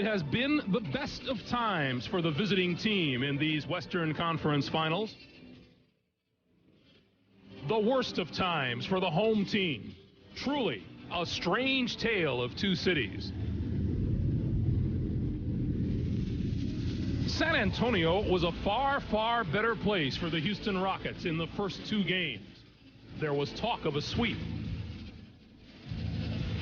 It has been the best of times for the visiting team in these Western Conference Finals. The worst of times for the home team. Truly a strange tale of two cities. San Antonio was a far, far better place for the Houston Rockets in the first two games. There was talk of a sweep.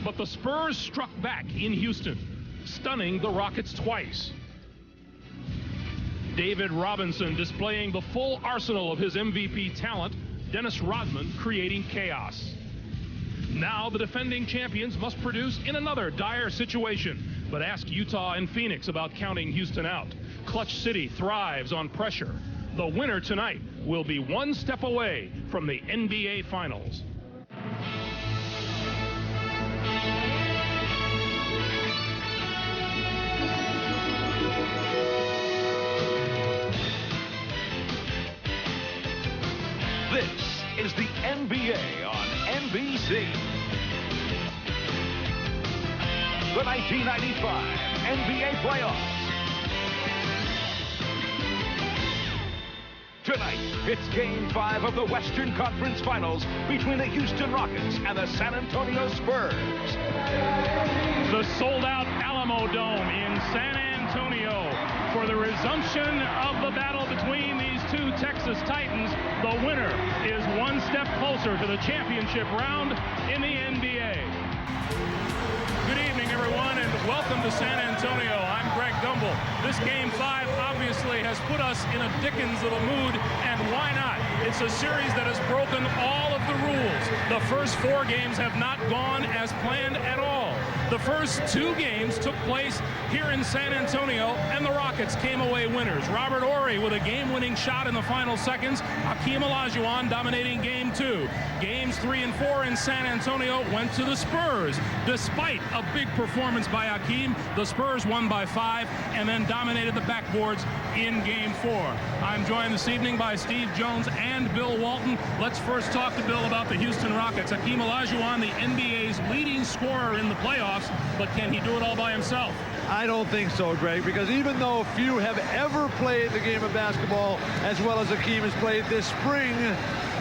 But the Spurs struck back in Houston, stunning the Rockets twice. David Robinson displaying the full arsenal of his MVP talent, Dennis Rodman creating chaos. Now the defending champions must produce in another dire situation, but ask Utah and Phoenix about counting Houston out. Clutch City thrives on pressure. The winner tonight will be one step away from the NBA Finals. This is the NBA on NBC. The 1995 NBA playoffs. Tonight, it's Game 5 of the Western Conference Finals between the Houston Rockets and the San Antonio Spurs. The sold-out Alamo Dome in San Antonio for the resumption of the battle between these two Texas Titans. The winner is one step closer to the championship round in the NBA. Good evening, everyone, and welcome to San Antonio. I'm Greg Gumbel. This Game 5 obviously has put us in a Dickens of a mood, and why not? It's a series that has broken all of the rules. The first four games have not gone as planned at all. The first two games took place here in San Antonio, and the Rockets came away winners. Robert Horry with a game-winning shot in the final seconds. Hakeem Olajuwon dominating Game 2. Games 3 and 4 in San Antonio went to the Spurs. Despite a big performance by Hakeem, the Spurs won by 5 and then dominated the backboards in Game 4. I'm joined this evening by Steve Jones and Bill Walton. Let's first talk to Bill about the Houston Rockets. Hakeem Olajuwon, the NBA's leading scorer in the playoffs, but can he do it all by himself? I don't think so, Greg, because even though few have ever played the game of basketball as well as Hakeem has played this spring,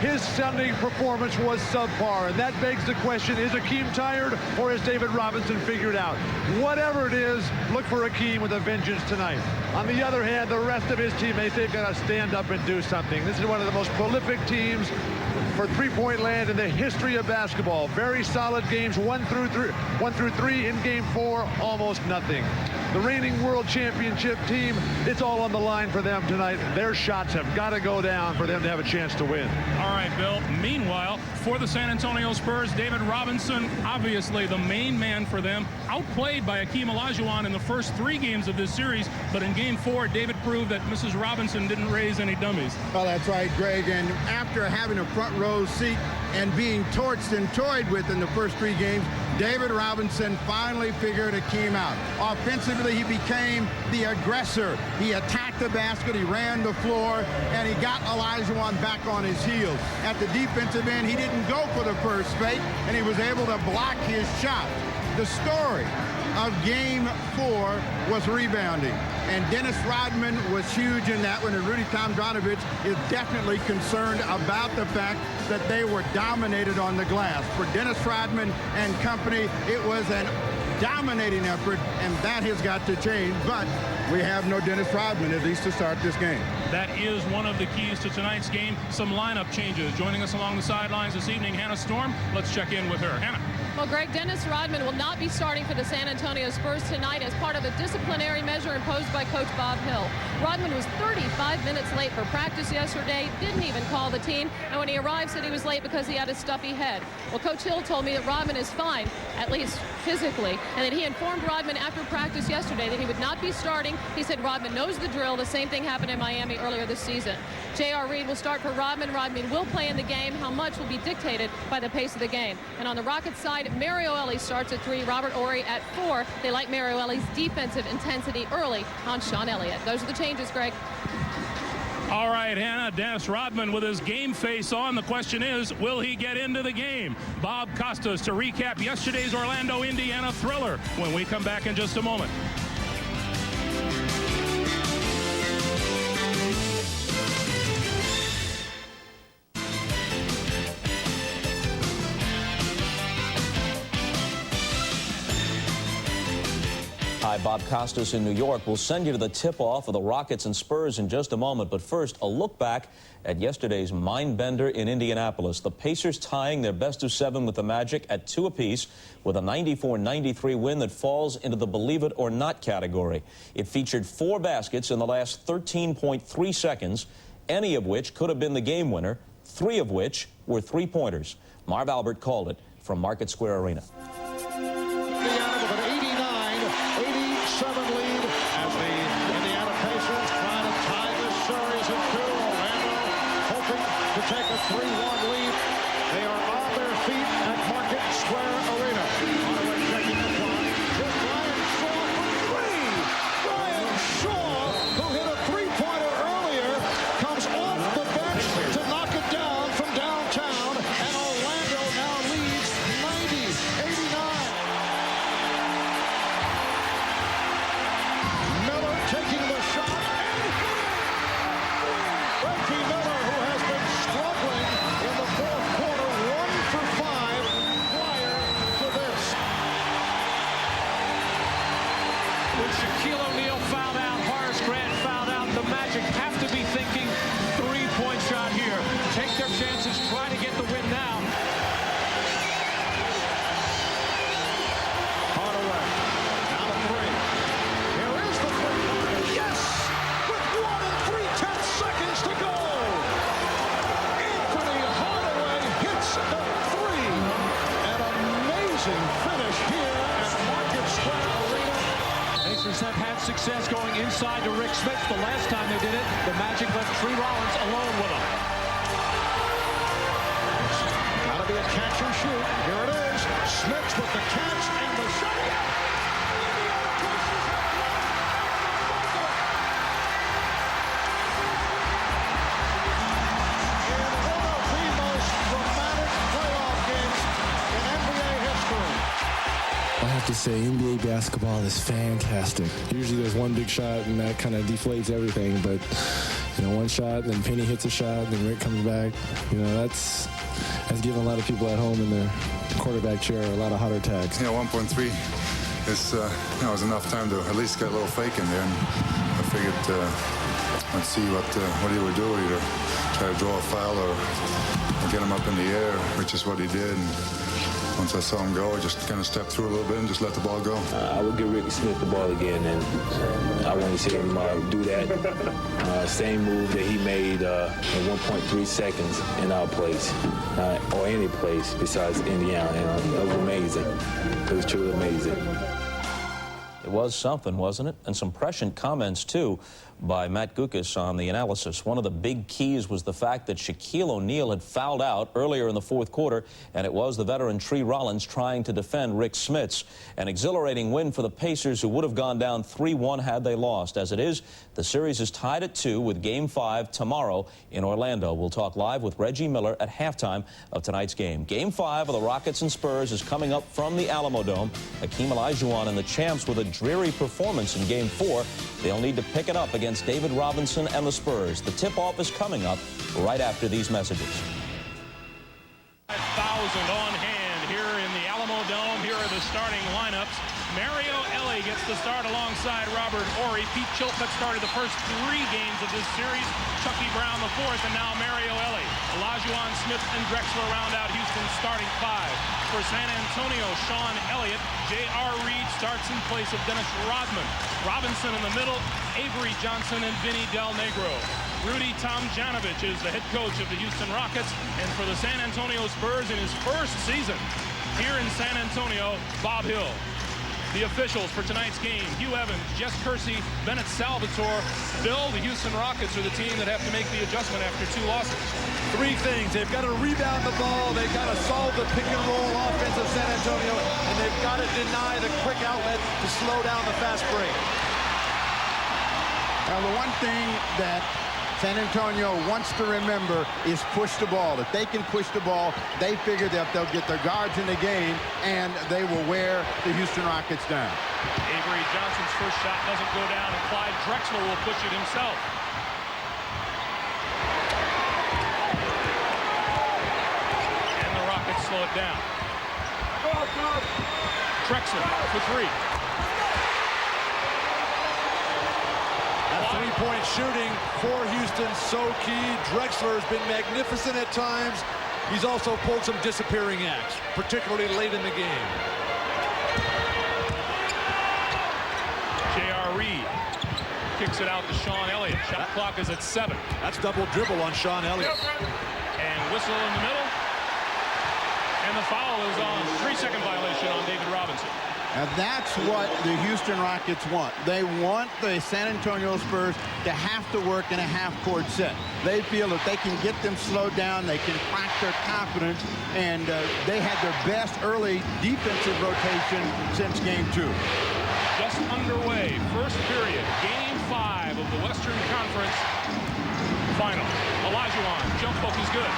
his Sunday performance was subpar, and that begs the question, is Hakeem tired or has David Robinson figured out? Whatever it is, look for Hakeem with a vengeance tonight. On the other hand, the rest of his teammates, they've got to stand up and do something. This is one of the most prolific teams for three-point land in the history of basketball. Very solid games, 1 through 3 in Game 4, almost nothing. The reigning world championship team, it's all on the line for them tonight. Their shots have got to go down for them to have a chance to win. All right, Bill. Meanwhile, for the San Antonio Spurs, David Robinson, obviously the main man for them, outplayed by Hakeem Olajuwon in the first 3 games of this series, but in Game 4, David proved that Mrs. Robinson didn't raise any dummies. Well, that's right, Greg, and after having a front row seat and being torched and toyed with in the first 3 games, David Robinson finally figured Hakeem out. Offensively, he became the aggressor. He attacked the basket, he ran the floor, and he got Olajuwon back on his heels. At the defensive end, he didn't go for the first fake, and he was able to block his shot. The story of Game 4 was rebounding, and Dennis Rodman was huge in that one, and Rudy Tomjanovich is definitely concerned about the fact that they were dominated on the glass. For Dennis Rodman and company, it was an dominating effort, and that has got to change, but we have no Dennis Rodman, at least to start this game. That is one of the keys to tonight's game. Some lineup changes. Joining us along the sidelines this evening, Hannah Storm. Let's check in with her. Hannah. Well, Greg, Dennis Rodman will not be starting for the San Antonio Spurs tonight as part of a disciplinary measure imposed by Coach Bob Hill. Rodman was 35 minutes late for practice yesterday, didn't even call the team, and when he arrived said he was late because he had a stuffy head. Well, Coach Hill told me that Rodman is fine, at least physically, and that he informed Rodman after practice yesterday that he would not be starting. He said Rodman knows the drill. The same thing happened in Miami earlier this season. J.R. Reed will start for Rodman. Rodman will play in the game. How much will be dictated by the pace of the game. And on the Rockets side, Mario Elie starts at 3, Robert Horry at 4. They like Mario Elie's defensive intensity early on Sean Elliott. Those are the changes, Greg. All right, Hannah, Dennis Rodman with his game face on. The question is, will he get into the game? Bob Costas to recap yesterday's Orlando, Indiana thriller when we come back in just a moment. Hi, Bob Costas in New York. We'll send you to the tip-off of the Rockets and Spurs in just a moment. But first, a look back at yesterday's mind-bender in Indianapolis. The Pacers tying their best-of-7 with the Magic at 2 apiece with a 94-93 win that falls into the believe-it-or-not category. It featured 4 baskets in the last 13.3 seconds, any of which could have been the game winner, 3 of which were three-pointers. Marv Albert called it from Market Square Arena. Take a 3-1 lead. They are on their feet at Market Square Arena. Hardaway taking the clock. Here's Brian Shaw for 3. Brian Shaw, who hit a 3-pointer earlier, comes off the bench to knock it down from downtown, and Orlando now leads 90-89. Miller taking the shot. Reggie Miller, who has been struggling in the fourth quarter, 1 for 5 prior to this. With Shaquille O'Neal fouled out, Horace Grant fouled out, the Magic have to be thinking 3-point shot here. Take their chances, try to get the win now. Hardaway, down to 3. Here is the three-pointer. Yes! With 1 3/10 seconds to go. The 3. An amazing finish here at Market Square Arena. Pacers have had success going inside to Rick Smith. The last time they did it, the Magic left Tree Rollins alone with him. Got to be a catch and shoot. Here it is. Smith with the catch and the shot. I have to say, NBA basketball is fantastic. Usually there's one big shot and that kind of deflates everything, but one shot, then Penny hits a shot, then Rick comes back. That's given a lot of people at home in their quarterback chair a lot of heart attacks. 1.3 is was enough time to at least get a little fake in there, and I figured let's see what he would do, either try to draw a foul or get him up in the air, which is what he did. And once I saw him go, I just kind of stepped through a little bit and just let the ball go. I would give Ricky Smith the ball again, and I want to see him do that. Same move that he made in 1.3 seconds in our place, or any place besides Indiana. And it was amazing. It was truly amazing. It was something, wasn't it? And some prescient comments, too, by Matt Gukas on the analysis. One of the big keys was the fact that Shaquille O'Neal had fouled out earlier in the fourth quarter, and it was the veteran Tree Rollins trying to defend Rick Smits. An exhilarating win for the Pacers, who would have gone down 3-1 had they lost. As it is, the series is tied at 2 with Game 5 tomorrow in Orlando. We'll talk live with Reggie Miller at halftime of tonight's game. Game 5 of the Rockets and Spurs is coming up from the Alamo Dome. Hakeem Olajuwon and the champs with a dreary performance in Game 4. They'll need to pick it up against David Robinson and the Spurs. The tip-off is coming up right after these messages. 5,000 on hand here in the Alamo Dome. Here are the starting lineups. Mario Elie gets the start alongside Robert Horry. Pete Chilcutt started the first 3 games of this series. Chucky Brown the 4th, and now Mario Elie. Olajuwon, Smith, and Drexler round out Houston's starting 5. For San Antonio, Sean Elliott. J.R. Reed starts in place of Dennis Rodman. Robinson in the middle, Avery Johnson, and Vinny Del Negro. Rudy Tomjanovich is the head coach of the Houston Rockets, and for the San Antonio Spurs in his first season here in San Antonio, Bob Hill. The officials for tonight's game: Hugh Evans, Jess Kersey, Bennett Salvatore. Bill, the Houston Rockets are the team that have to make the adjustment after 2 losses. 3 things. They've got to rebound the ball. They've got to solve the pick-and-roll offense of San Antonio, and they've got to deny the quick outlet to slow down the fast break. Now, the one thing that San Antonio wants to remember is push the ball. If they can push the ball, they figure that they'll get their guards in the game, and they will wear the Houston Rockets down. Avery Johnson's first shot doesn't go down, and Clyde Drexler will push it himself. And the Rockets slow it down. Drexler for 3. Three-point shooting for Houston, so key. Drexler has been magnificent at times. He's also pulled some disappearing acts, particularly late in the game. J.R. Reed kicks it out to Sean Elliott. Shot clock is at 7. That's double dribble on Sean Elliott. And whistle in the middle. And the foul is on 3-second violation on David Robinson. And that's what the Houston Rockets want. They want the San Antonio Spurs to have to work in a half-court set. They feel that they can get them slowed down, they can crack their confidence, and they had their best early defensive rotation since Game 2. Just underway, first period, Game 5 of the Western Conference Final. Olajuwon, jump hook is good.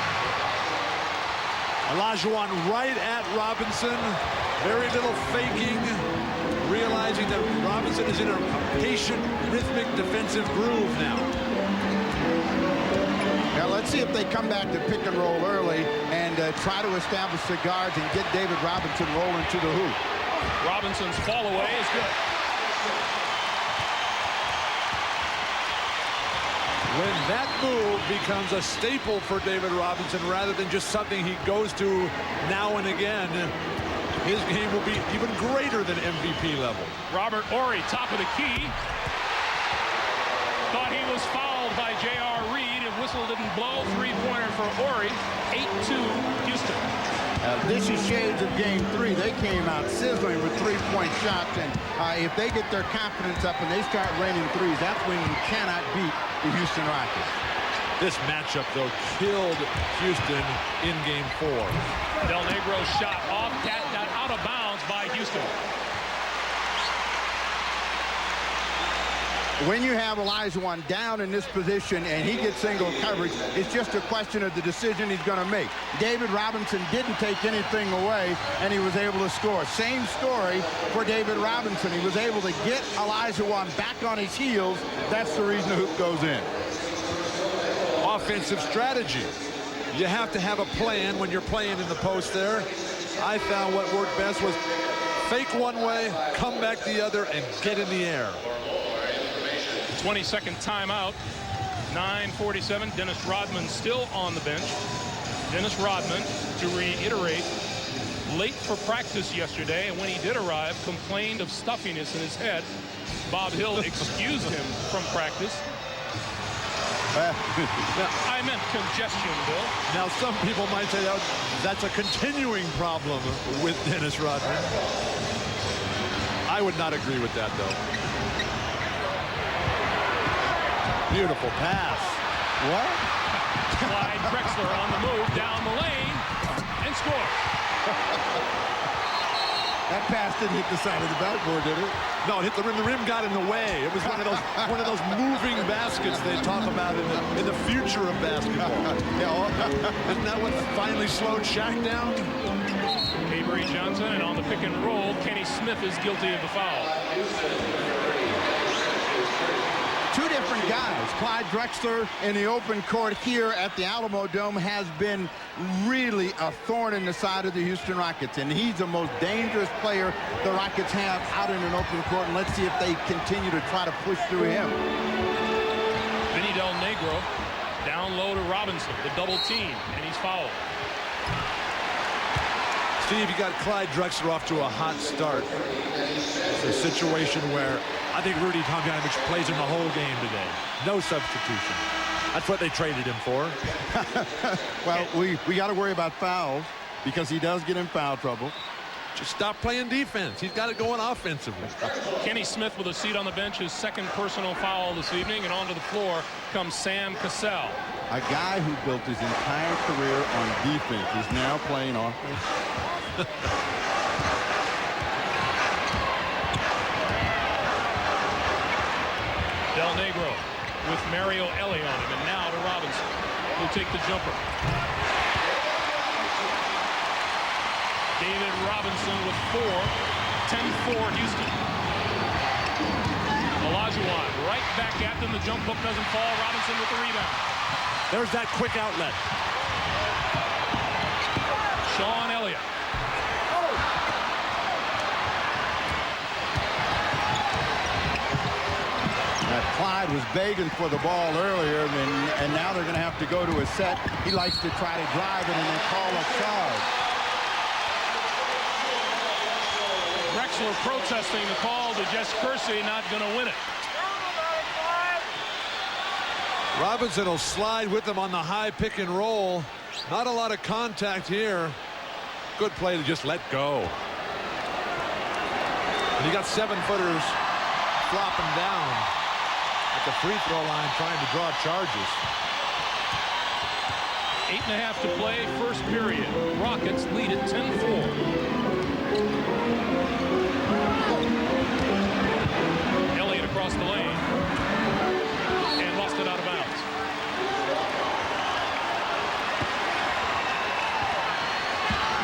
Olajuwon right at Robinson. Very little faking. Realizing that Robinson is in a patient, rhythmic defensive groove now. Now let's see if they come back to pick and roll early and try to establish the guards and get David Robinson rolling to the hoop. Robinson's fall away is good. When that move becomes a staple for David Robinson rather than just something he goes to now and again, his game will be even greater than MVP level. Robert Horry, top of the key. Thought he was fouled by J.R. Reed. If whistle didn't blow, three-pointer for Horry. 8-2 Houston. This is shades of Game 3. They came out sizzling with three-point shots, and if they get their confidence up and they start raining threes, that's when you cannot beat the Houston Rockets. This matchup, though, killed Houston in Game 4. Del Negro's shot off, got out of bounds by Houston. When you have Olajuwon down in this position and he gets single coverage, it's just a question of the decision he's going to make. David Robinson didn't take anything away, and he was able to score. Same story for David Robinson. He was able to get Olajuwon back on his heels. That's the reason the hoop goes in. Offensive strategy. You have to have a plan when you're playing in the post there. I found what worked best was fake one way, come back the other, and get in the air. 22nd timeout. 9:47. Dennis Rodman still on the bench. Dennis Rodman, to reiterate, late for practice yesterday, and when he did arrive, complained of stuffiness in his head. Bob Hill excused him from practice. I meant congestion, Bill. Now, some people might say that's a continuing problem with Dennis Rodman. I would not agree with that, though. Beautiful pass. What? Clyde Drexler on the move, down the lane, and scores. That pass didn't hit the side of the backboard, did it? No, it hit the rim. The rim got in the way. It was one of those moving baskets they talk about in the future of basketball. Isn't that what finally slowed Shaq down? Avery Johnson, and on the pick and roll, Kenny Smith is guilty of the foul. Two different guys. Clyde Drexler in the open court here at the Alamo Dome has been really a thorn in the side of the Houston Rockets, and he's the most dangerous player the Rockets have out in an open court, and let's see if they continue to try to push through him. Vinny Del Negro down low to Robinson, the double team, and he's fouled. Steve, you got Clyde Drexler off to a hot start. It's a situation where I think Rudy Tomjanovich plays him the whole game today. No substitution. That's what they traded him for. Well, we got to worry about fouls because he does get in foul trouble. Just stop playing defense. He's got it going offensively. Kenny Smith with a seat on the bench, his second personal foul this evening, and onto the floor comes Sam Cassell. A guy who built his entire career on defense is now playing offense. Del Negro with Mario Ellie on him, and now to Robinson, who'll take the jumper. David Robinson with 4, 10-4 Houston. Olajuwon right back at them. The jump hook doesn't fall. Robinson with the rebound. There's that quick outlet. Sean Elliott. Clyde was begging for the ball earlier, and now they're going to have to go to a set. He likes to try to drive it and then call a charge. Drexler protesting the call to Jess Kersey, not going to win it. Robinson will slide with them on the high pick and roll. Not a lot of contact here. Good play to just let go. And you got 7-footers flopping down at the free throw line trying to draw charges. 8.5 to play, first period. Rockets lead at 10-4. Elliott across the lane and lost it out of bounds.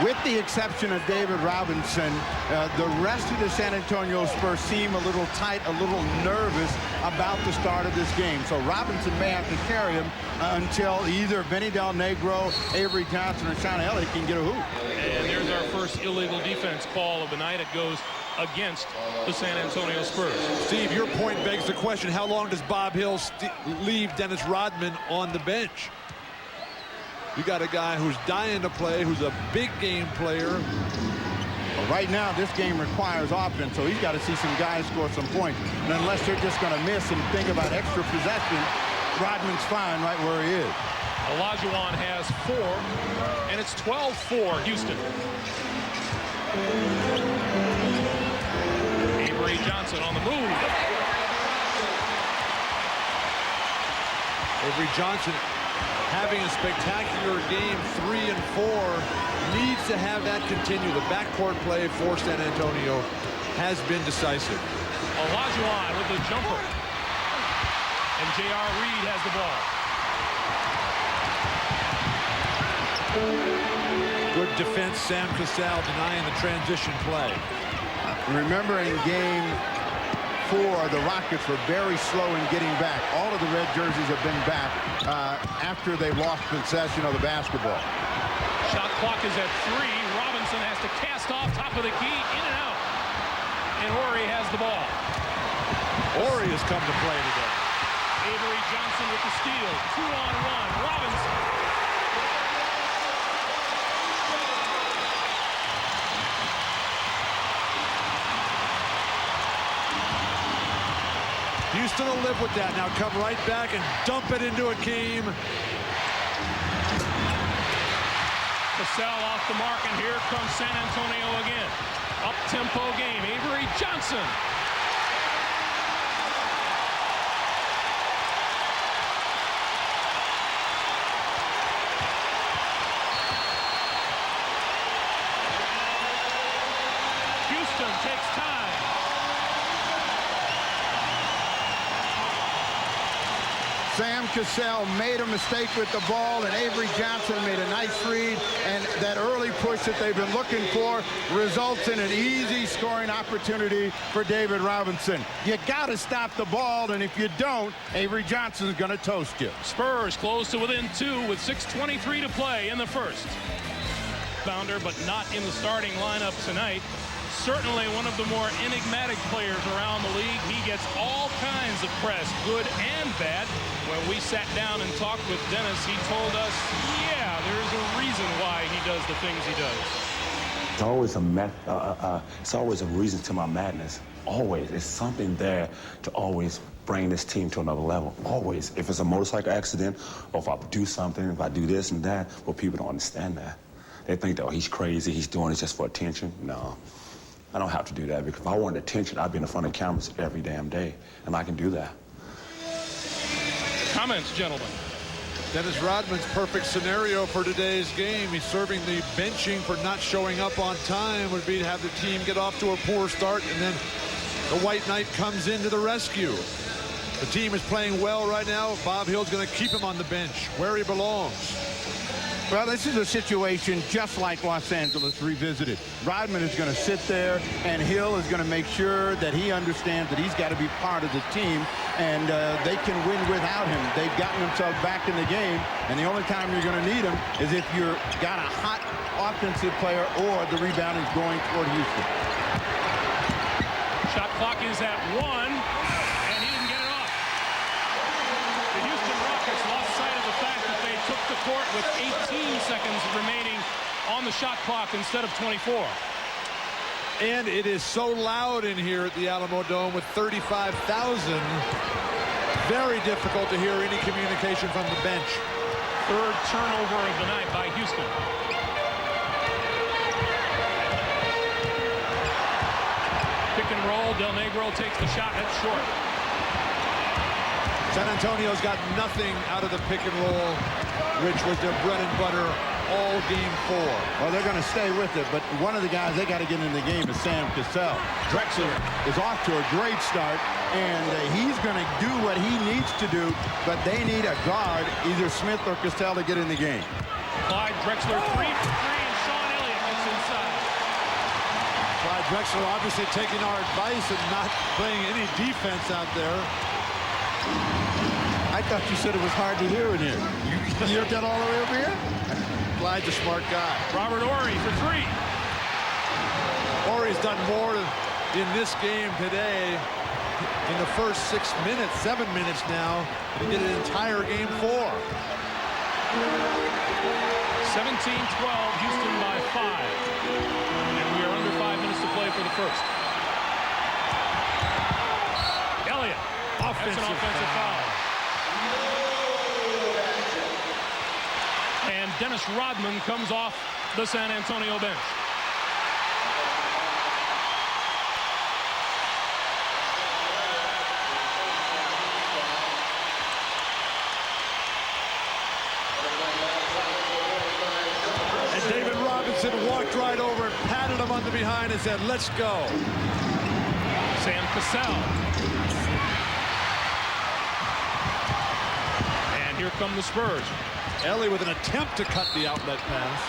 With the exception of David Robinson, the rest of the San Antonio Spurs seem a little tight, a little nervous about the start of this game. So Robinson may have to carry him until either Vinny Del Negro, Avery Johnson, or Sean Elliott can get a hoop. And there's our first illegal defense call of the night. It goes against the San Antonio Spurs. Steve, your point begs the question, how long does Bob Hill leave Dennis Rodman on the bench? You got a guy who's dying to play, who's a big game player. Well, right now, this game requires offense, so he's got to see some guys score some points. And unless they're just going to miss and think about extra possession, Rodman's fine right where he is. Olajuwon has 4, and it's 12-4 Houston. Avery Johnson on the move. Avery Johnson having a spectacular game, 3 and 4, needs to have that continue. The backcourt play for San Antonio has been decisive. Olajuwon with the jumper. And J.R. Reed has the ball. Good defense, Sam Cassell denying the transition play. Remember in game 4, the Rockets were very slow in getting back. All of the red jerseys have been back after they lost possession of the basketball. Shot clock is at 3. Robinson has to cast off top of the key, in and out. And Horry has the ball. Horry has come to play today. Avery Johnson with the steal. 2-on-1. Robinson. Houston will live with that. Now come right back and dump it into Akeem. Cassell off the mark, and here comes San Antonio again. Up-tempo game. Avery Johnson. Houston takes time. Sam Cassell made a mistake with the ball, and Avery Johnson made a nice read, and that early push that they've been looking for results in an easy scoring opportunity for David Robinson. You got to stop the ball, and if you don't, Avery Johnson's going to toast you. Spurs close to within 2 with 6:23 to play in the first. Founder, but not in the starting lineup tonight. Certainly one of the more enigmatic players around the league. He gets all kinds of press, good and bad. When we sat down and talked with Dennis, he told us, yeah, there's a reason why he does the things he does. It's always a reason to my madness. Always. It's something there to always bring this team to another level. Always. If it's a motorcycle accident, or if I do something, if I do this and that, well, people don't understand that. They think that, oh, he's crazy, he's doing it just for attention. No. I don't have to do that, because if I wanted attention, I'd be in the front of cameras every damn day, and I can do that. Comments, gentlemen. Dennis Rodman's perfect scenario for today's game. He's serving the benching for not showing up on time would be to have the team get off to a poor start, and then the White Knight comes into the rescue. The team is playing well right now. Bob Hill's going to keep him on the bench where he belongs. Well, this is a situation just like Los Angeles revisited. Rodman is going to sit there, and Hill is going to make sure that he understands that he's got to be part of the team, and they can win without him. They've gotten themselves back in the game, and the only time you're going to need him is if you've got a hot offensive player or the rebound is going toward Houston. Shot clock is at 1, and he didn't get it off. court with 18 seconds remaining on the shot clock instead of 24. And it is so loud in here at the Alamo Dome with 35,000. Very difficult to hear any communication from the bench. Third turnover of the night by Houston. Pick and roll. Del Negro takes the shot. That's short. San Antonio's got nothing out of the pick and roll, which was their bread and butter all game 4. Well, they're going to stay with it, but one of the guys they got to get in the game is Sam Cassell. Drexler is off to a great start, and he's going to do what he needs to do, but they need a guard, either Smith or Cassell, to get in the game. Clyde Drexler 3 for 3, and Sean Elliott gets inside. Clyde Drexler obviously taking our advice and not playing any defense out there. I thought you said it was hard to hear in here. You heard that all the way over here? Clyde's a smart guy. Robert Horry for 3. Horry's done more in this game today in the first 7 minutes now. He did an entire game 4. 17-12, Houston by 5. And we are under 5 minutes to play for the first. Elliott. That's an offensive foul. And Dennis Rodman comes off the San Antonio bench. And David Robinson walked right over and patted him on the behind and said, "Let's go." Sam Cassell. And here come the Spurs. Ellie with an attempt to cut the outlet pass.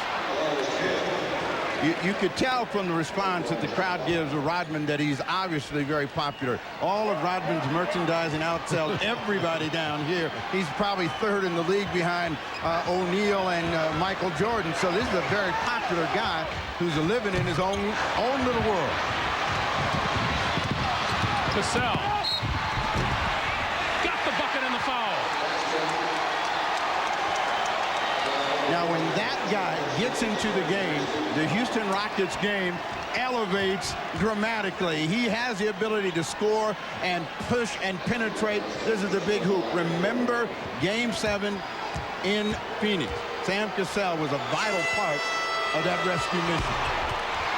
You could tell from the response that the crowd gives Rodman that he's obviously very popular. All of Rodman's merchandising outsells everybody down here. He's probably 3rd in the league behind O'Neal and Michael Jordan. So this is a very popular guy who's living in his own little world. Cassell. Got the bucket and the foul. Now, when that guy gets into the game, the Houston Rockets game elevates dramatically. He has the ability to score and push and penetrate. This is a big hoop. Remember Game 7 in Phoenix. Sam Cassell was a vital part of that rescue mission.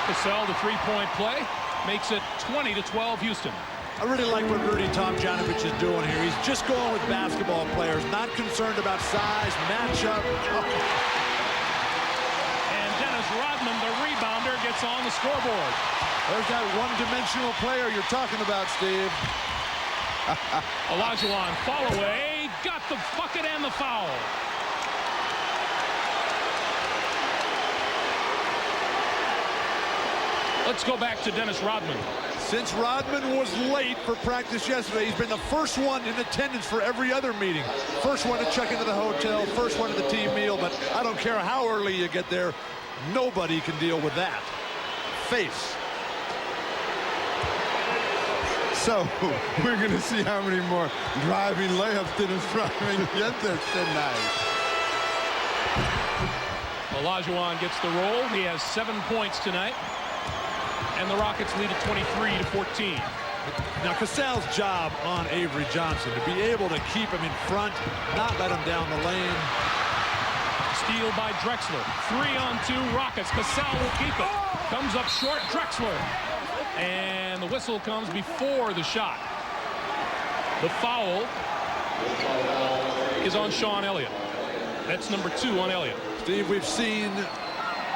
Cassell, the three-point play, makes it 20-12 Houston. I really like what Rudy Tomjanovich is doing here. He's just going with basketball players, not concerned about size, matchup. And Dennis Rodman, the rebounder, gets on the scoreboard. There's that one-dimensional player you're talking about, Steve. Olajuwon, fall away, got the bucket and the foul. Let's go back to Dennis Rodman. Since Rodman was late for practice yesterday, he's been the first one in attendance for every other meeting. First one to check into the hotel, first one to the team meal, but I don't care how early you get there, nobody can deal with that. Face. So we're going to see how many more driving layups Dennis Rodman gets there tonight. Olajuwon gets the roll. He has 7 points tonight. And the Rockets lead at 23-14. Now Cassell's job on Avery Johnson to be able to keep him in front, not let him down the lane. Steal by Drexler. 3-on-2 Rockets. Cassell will keep it. Comes up short. Drexler. And the whistle comes before the shot. The foul is on Sean Elliott. That's number 2 on Elliott. Steve, we've seen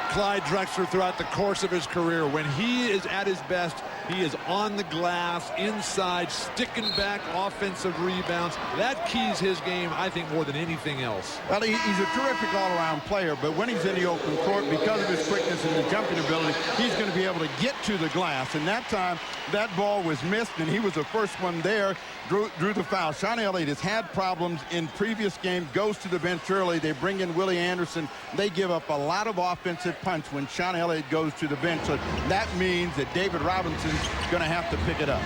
Clyde Drexler throughout the course of his career. When he is at his best, he is on the glass, inside, sticking back offensive rebounds. That keys his game, I think, more than anything else. Well, he's a terrific all-around player, but when he's in the open court, because of his quickness and the jumping ability, he's going to be able to get to the glass. And that time, that ball was missed, and he was the first one there, drew the foul. Sean Elliott has had problems in previous games, goes to the bench early. They bring in Willie Anderson. They give up a lot of offensive punch when Sean Elliott goes to the bench. So that means that David Robinson's going to have to pick it up.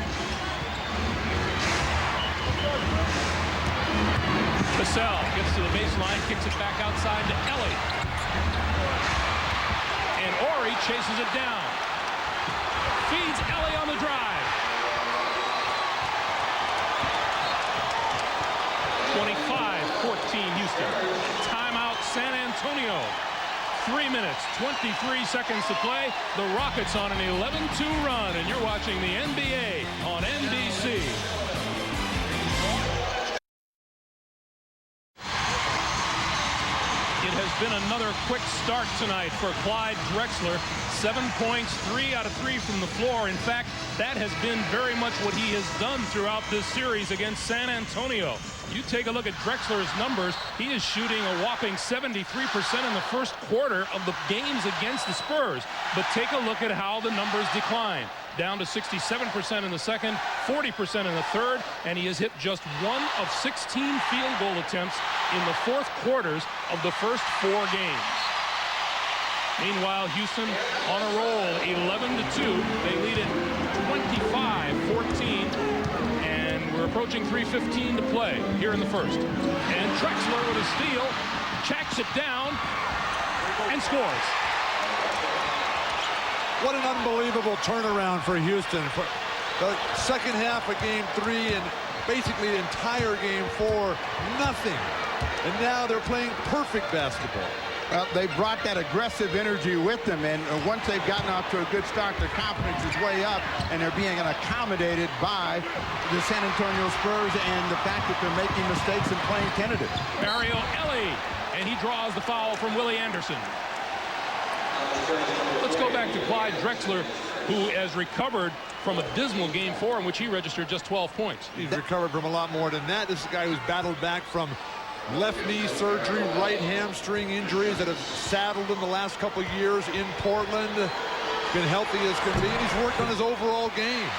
Cassell gets to the baseline, kicks it back outside to Ellie. And Ori chases it down. Feeds Ellie on the drive. 25-14 Houston. Timeout San Antonio. 3 minutes, 23 seconds to play. The Rockets on an 11-2 run, and you're watching the NBA on NBC. It has been another quick start tonight for Clyde Drexler. 7 points, 3 out of 3 from the floor. In fact, that has been very much what he has done throughout this series against San Antonio. You take a look at Drexler's numbers. He is shooting a whopping 73% in the first quarter of the games against the Spurs. But take a look at how the numbers decline. Down to 67% in the second, 40% in the third, and he has hit just 1 of 16 field goal attempts in the fourth quarters of the first 4 games. Meanwhile, Houston on a roll, 11-2. They lead it 25-14. We're approaching 3:15 to play here in the first. And Drexler with a steal, checks it down, and scores. What an unbelievable turnaround for Houston. For the second half of Game 3 and basically the entire Game 4, nothing. And now they're playing perfect basketball. Well, they brought that aggressive energy with them, and once they've gotten off to a good start, their confidence is way up, and they're being accommodated by the San Antonio Spurs and the fact that they're making mistakes and playing tentative. Mario Ellie, and he draws the foul from Willie Anderson. Let's go back to Clyde Drexler, who has recovered from a dismal Game 4 in which he registered just 12 points. He's recovered from a lot more than that. This is a guy who's battled back from left knee surgery, right hamstring injuries that have saddled him the last couple of years in Portland. Been healthy as can be, and he's worked on his overall game.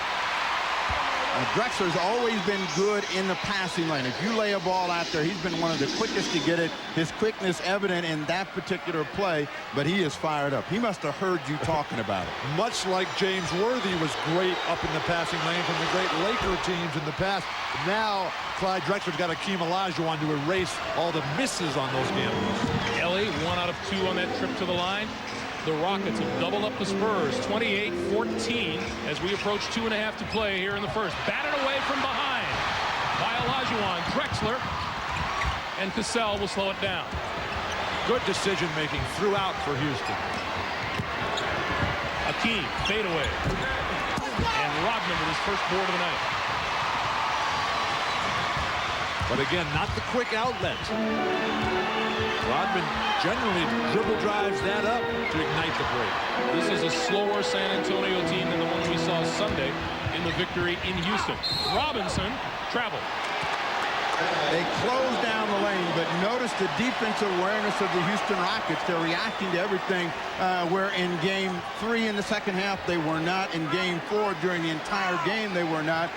Drexler's always been good in the passing lane. If you lay a ball out there, he's been one of the quickest to get it. His quickness evident in that particular play, but he is fired up. He must have heard you talking about it. Much like James Worthy was great up in the passing lane from the great Laker teams in the past. Now, Clyde Drexler's got Akeem Olajuwon to erase all the misses on those gambles. Ellie, 1 out of 2 on that trip to the line. The Rockets have doubled up the Spurs, 28-14, as we approach 2.5 to play here in the first. Batted away from behind by Olajuwon. Drexler and Cassell will slow it down. Good decision-making throughout for Houston. Akeem, fadeaway. And Rodman with his first board of the night. But again, not the quick outlet. Rodman generally dribble drives that up to ignite the break. This is a slower San Antonio team than the one we saw Sunday in the victory in Houston. Robinson traveled. They closed down the lane, but notice the defensive awareness of the Houston Rockets. They're reacting to everything where in Game 3 in the second half they were not. In Game 4 during the entire game they were not.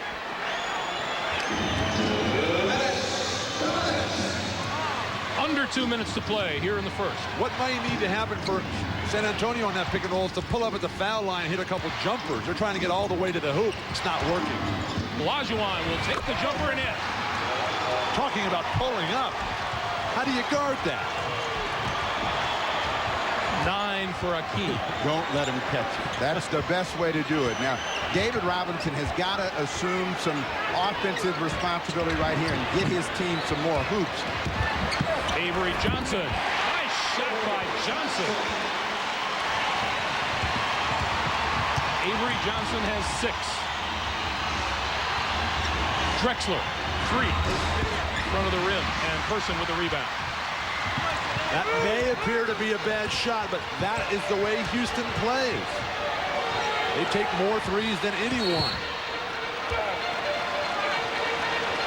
Under 2 minutes to play here in the first. What might need to happen for San Antonio on that pick and roll is to pull up at the foul line and hit a couple jumpers. They're trying to get all the way to the hoop. It's not working. Olajuwon will take the jumper and in. Talking about pulling up. How do you guard that? 9 for Akeem. Don't let him catch it. That's the best way to do it. Now, David Robinson has got to assume some offensive responsibility right here and get his team some more hoops. Avery Johnson. Nice shot by Johnson. Avery Johnson has 6. Drexler, 3. Front of the rim, and Person with the rebound. That may appear to be a bad shot, but that is the way Houston plays. They take more threes than anyone.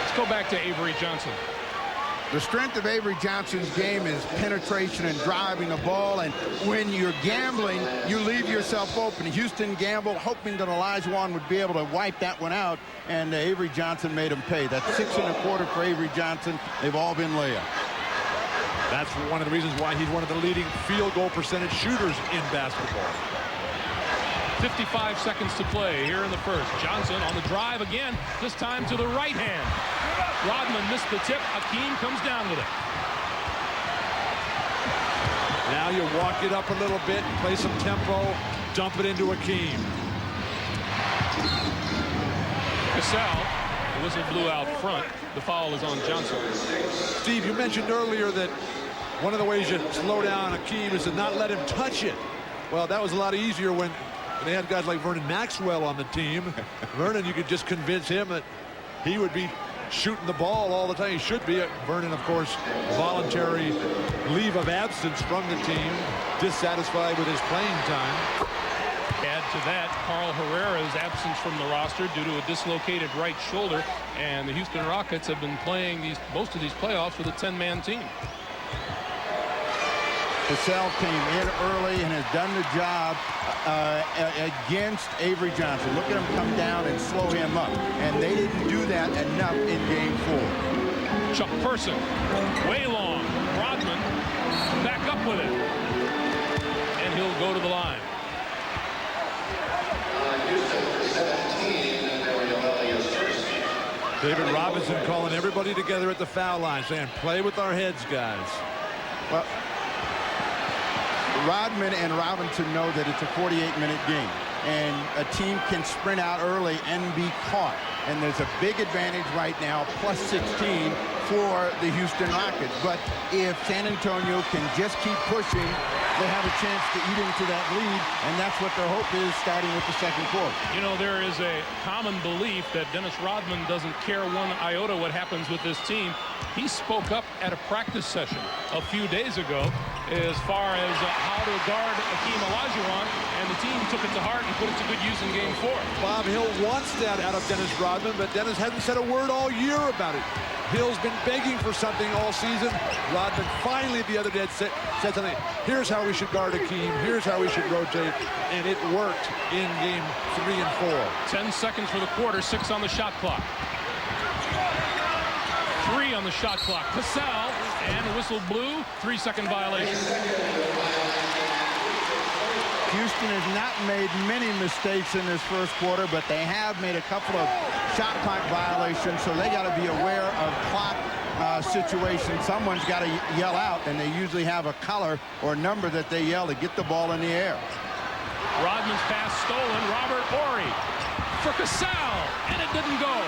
Let's go back to Avery Johnson. The strength of Avery Johnson's game is penetration and driving the ball, and when you're gambling, you leave yourself open. Houston gambled, hoping that Olajuwon would be able to wipe that one out, and Avery Johnson made him pay. That's 6 1/4 for Avery Johnson. They've all been layups. That's one of the reasons why he's one of the leading field goal percentage shooters in basketball. 55 seconds to play here in the first. Johnson on the drive again, this time to the right hand. Rodman missed the tip. Hakeem comes down with it. Now you walk it up a little bit, play some tempo, dump it into Hakeem. Cassell, the whistle blew out front. The foul is on Johnson. Steve, you mentioned earlier that one of the ways you slow down Hakeem is to not let him touch it. Well, that was a lot easier when they had guys like Vernon Maxwell on the team. Vernon, you could just convince him that he would be shooting the ball all the time. He should be. Vernon, of course, voluntary leave of absence from the team, dissatisfied with his playing time. Add to that Carl Herrera's absence from the roster due to a dislocated right shoulder, and the Houston Rockets have been playing most of these playoffs with a 10-man team. Cassell came in early and has done the job against Avery Johnson. Look at him come down and slow him up, and they didn't do that enough in Game 4. Chuck Person, way long. Rodman back up with it, and he'll go to the line. David Robinson calling everybody together at the foul line, saying, play with our heads, guys. Well, Rodman and Robinson know that it's a 48-minute game, and a team can sprint out early and be caught. And there's a big advantage right now, plus 16 for the Houston Rockets. But if San Antonio can just keep pushing, they have a chance to eat into that lead, and that's what their hope is starting with the second quarter. You know, there is a common belief that Dennis Rodman doesn't care one iota what happens with this team. He spoke up at a practice session a few days ago as far as how to guard Hakeem Olajuwon, and the team took it to heart and put it to good use in Game 4. Bob Hill wants that out of Dennis Rodman, but Dennis hasn't said a word all year about it. Hill's been begging for something all season. Rodman finally the other day said something. Here's how we should guard Hakeem. Here's how we should rotate. And it worked in Game 3 and 4. 10 seconds for the quarter, 6 on the shot clock. 3 on the shot clock. Cassell, and the whistle blew. 3-second violation. Houston has not made many mistakes in this first quarter, but they have made a couple of shot clock violations, so they got to be aware of clock situations. Someone's got to yell out, and they usually have a color or number that they yell to get the ball in the air. Rodman's pass stolen. Robert Horry for Cassell, and it didn't go.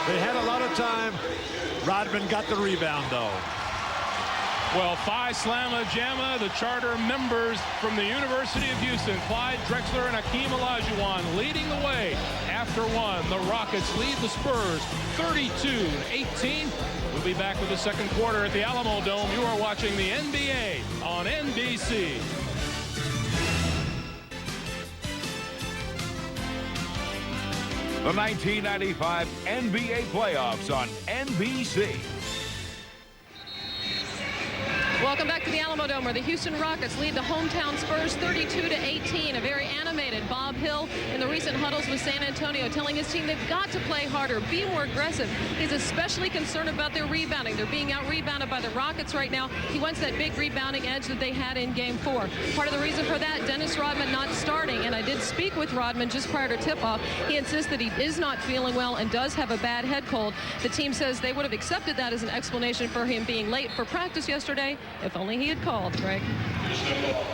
They had a lot of time. Rodman got the rebound, though. Well, Phi Slamma Jamma, the charter members from the University of Houston, Clyde Drexler and Hakeem Olajuwon leading the way after one. The Rockets lead the Spurs 32-18. We'll be back with the second quarter at the Alamo Dome. You are watching the NBA on NBC. The 1995 NBA playoffs on NBC. Welcome back to the Alamo Dome, where the Houston Rockets lead the hometown Spurs 32-18. A very animated Bob Hill in the recent huddles with San Antonio, telling his team they've got to play harder, be more aggressive. He's especially concerned about their rebounding. They're being out-rebounded by the Rockets right now. He wants that big rebounding edge that they had in Game 4. Part of the reason for that, Dennis Rodman not starting, and I did speak with Rodman just prior to tip-off. He insists that he is not feeling well and does have a bad head cold. The team says they would have accepted that as an explanation for him being late for practice yesterday. If only he had called, Greg.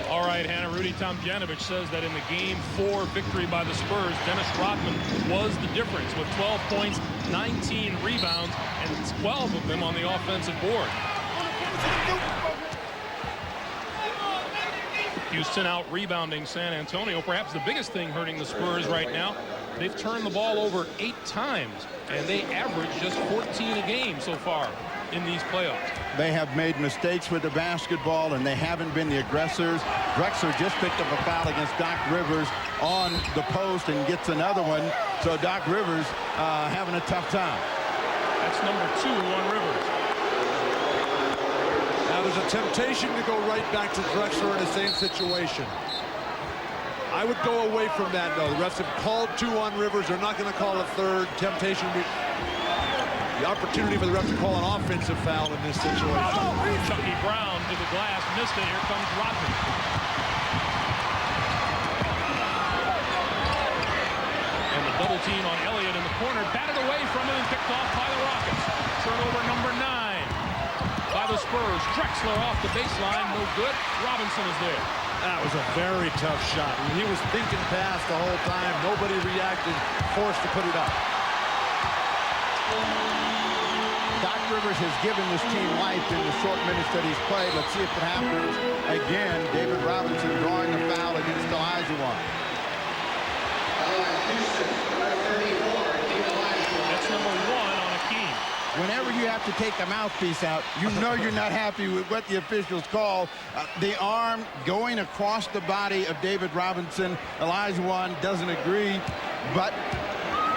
All right, Hannah. Rudy Tomjanovich says that in the Game 4 victory by the Spurs, Dennis Rodman was the difference with 12 points, 19 rebounds, and 12 of them on the offensive board. Houston out rebounding San Antonio. Perhaps the biggest thing hurting the Spurs right now, they've turned the ball over 8 times, and they average just 14 a game so far in these playoffs. They have made mistakes with the basketball, and they haven't been the aggressors. Drexler just picked up a foul against Doc Rivers on the post and gets another one. So Doc Rivers having a tough time. That's number 2 on Rivers. Now there's a temptation to go right back to Drexler in the same situation. I would go away from that, though. The refs have called 2 on Rivers. They're not going to call a third. Temptation. The opportunity for the ref to call an offensive foul in this situation. Chucky Brown to the glass, missed it. Here comes Rodman. team on Elliott in the corner. Batted away from him and picked off by the Rockets. Turnover number 9 by the Spurs. Drexler off the baseline. No good. Robinson is there. That was a very tough shot. He was thinking pass the whole time. Nobody reacted. Forced to put it up. Doc Rivers has given this team life in the short minutes that he's played. Let's see if it happens again. David Robinson drawing a foul against Olajuwon. That's number 1 on Akeem. Whenever you have to take a mouthpiece out, you know you're not happy with what the officials call. The arm going across the body of David Robinson. Olajuwon doesn't agree, but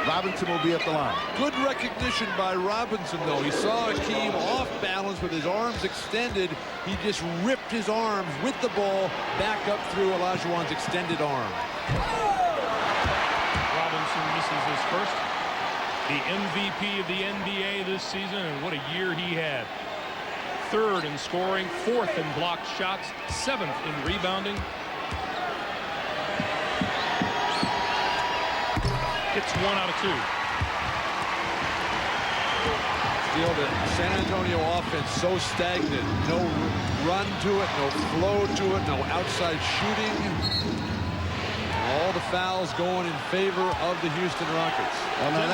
Robinson will be at the line. Good recognition by Robinson, though. He saw Akeem off balance with his arms extended. He just ripped his arms with the ball back up through Olajuwon's extended arm. Robinson misses his first. The MVP of the NBA this season, and what a year he had. 3rd in scoring, 4th in blocked shots, 7th in rebounding. Hits 1 out of 2. Still, the San Antonio offense so stagnant. No run to it, no flow to it, no outside shooting. All the fouls going in favor of the Houston Rockets. Well, now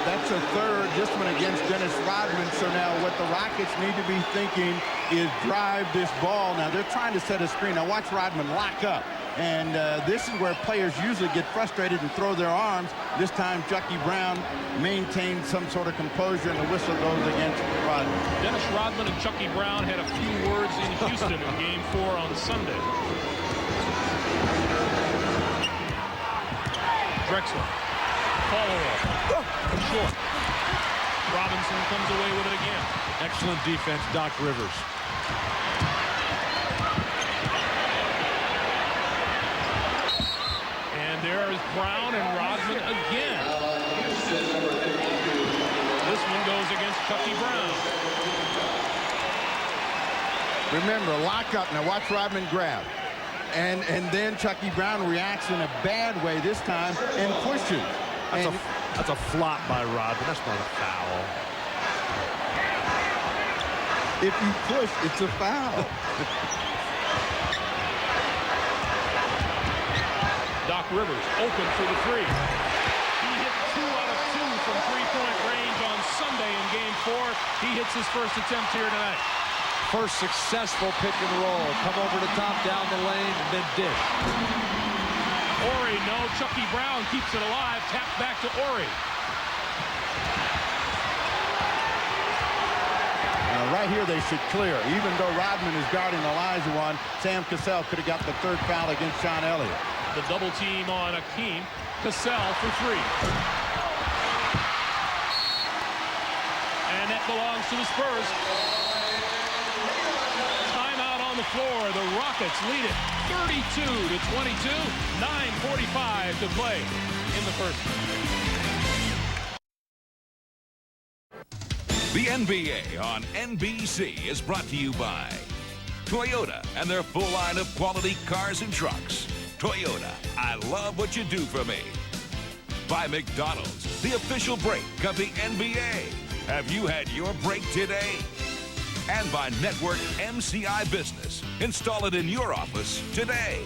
that's a 3rd, this one against Dennis Rodman. So now what the Rockets need to be thinking is drive this ball. Now they're trying to set a screen. Now watch Rodman lock up. And this is where players usually get frustrated and throw their arms. This time Chucky Brown maintained some sort of composure, and the whistle goes against Rodman. Dennis Rodman and Chucky Brown had a few words in Houston in Game 4 on Sunday. Drexler. Follow-up. Short. Robinson comes away with it again. Excellent defense, Doc Rivers. And there is Brown and Rodman again. This one goes against Chucky Brown. Remember, lock up. Now watch Rodman grab. And then Chucky Brown reacts in a bad way this time and pushes. That's a flop by Rodman. That's not a foul. If you push, it's a foul. Doc Rivers open for the 3. He hit 2 out of 2 from three-point range on Sunday in Game 4. He hits his first attempt here tonight. First successful pick and roll. Come over the top, down the lane, and then dish. Horry, no. Chucky Brown keeps it alive. Tap back to Horry. Now right here they should clear. Even though Rodman is guarding Olajuwon, Sam Cassell could have got the 3rd foul against Sean Elliott. The double team on Akeem. Cassell for 3. And that belongs to the Spurs. Timeout on the floor. The Rockets lead it 32-22. 9:45 to play in the first. The NBA on NBC is brought to you by Toyota and their full line of quality cars and trucks. Toyota, I love what you do for me. By McDonald's, the official break of the NBA. Have you had your break today? And by Network MCI Business. Install it in your office today.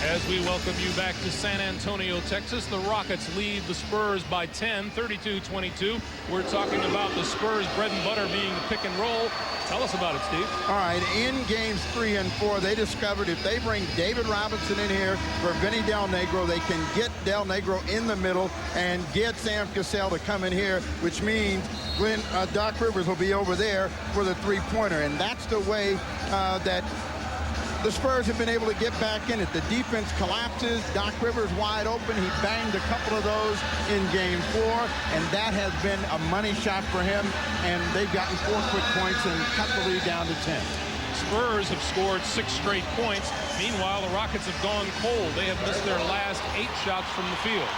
As we welcome you back to San Antonio, Texas, the Rockets lead the Spurs by 10, 32-22. We're talking about the Spurs' bread and butter being the pick and roll. Tell us about it, Steve. All right, in games 3 and 4, they discovered if they bring David Robinson in here for Vinny Del Negro, they can get Del Negro in the middle and get Sam Cassell to come in here, which means Doc Rivers will be over there for the three-pointer. And that's the way that the Spurs have been able to get back in it. The defense collapses. Doc Rivers wide open. He banged a couple of those in game 4, and that has been a money shot for him. And they've gotten 4 quick points and cut the lead down to 10. Spurs have scored 6 straight points. Meanwhile, the Rockets have gone cold. They have missed their last 8 shots from the field.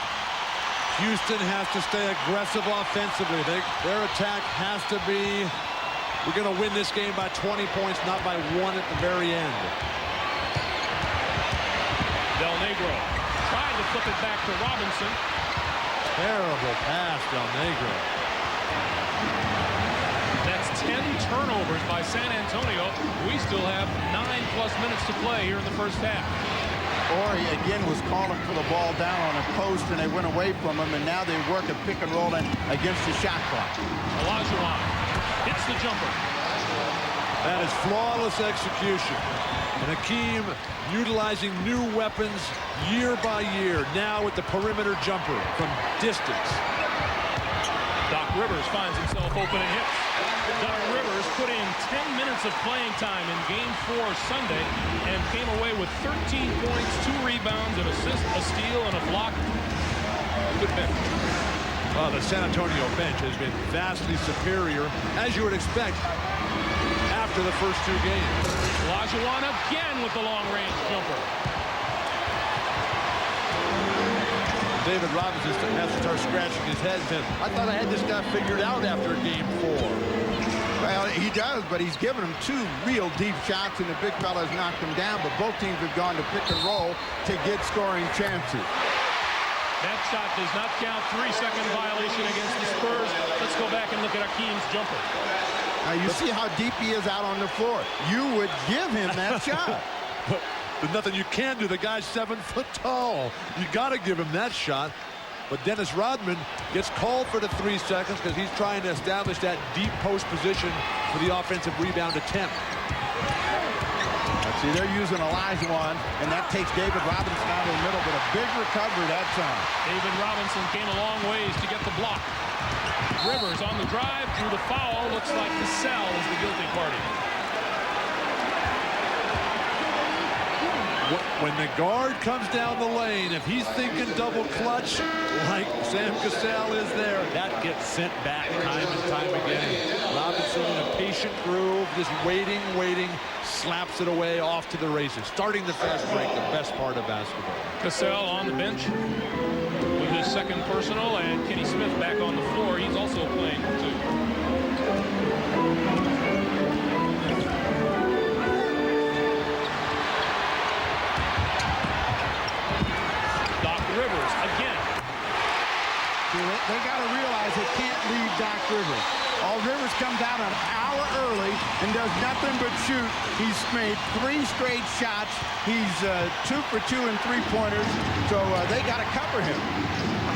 Houston has to stay aggressive offensively. Their attack has to be, we're going to win this game by 20 points, not by 1 at the very end. Del Negro tried to flip it back to Robinson. Terrible pass to Almagro. That's 10 turnovers by San Antonio. We still have 9+ minutes to play here in the first half. Or he again was calling for the ball down on a post, and they went away from him, and now they work a pick and roll against the shot clock. Olajuwon hits the jumper. That is flawless execution. And Hakeem utilizing new weapons year by year, now with the perimeter jumper from distance. Doc Rivers finds himself open and hits. Doc Rivers put in 10 minutes of playing time in Game 4 Sunday and came away with 13 points, 2 rebounds, an assist, a steal, and a block. Good bench. Well, the San Antonio bench has been vastly superior, as you would expect, after the first 2 games. Olajuwon again with the long-range jumper. David Robinson has to start scratching his head. I thought I had this guy figured out after Game 4. Well, he does, but he's given them 2 real deep shots, and the big fella's knocked them down, but both teams have gone to pick and roll to get scoring chances. That shot does not count. 3-second violation against the Spurs. Let's go back and look at Hakeem's jumper. Now, you see how deep he is out on the floor. You would give him that shot. There's nothing you can do. The guy's 7 foot tall. You got to give him that shot. But Dennis Rodman gets called for the 3 seconds because he's trying to establish that deep post position for the offensive rebound attempt. See, they're using Olajuwon, and that takes David Robinson out of the middle, but a big recovery that time. David Robinson came a long ways to get the block. Rivers on the drive through the foul. Looks like Cassell is the guilty party. When the guard comes down the lane, if he's thinking double clutch, like Sam Cassell is there, that gets sent back time and time again. Robinson in a patient groove, just waiting, slaps it away off to the races. Starting the fast break, the best part of basketball. Cassell on the bench with his second personal, and Kenny Smith back on the floor. He's also playing for 2. Rivers again. They got to realize they can't leave Doc Rivers. All Rivers comes out an hour early and does nothing but shoot. He's made 3 straight shots. He's 2 for 2 in 3-pointers. So they got to cover him.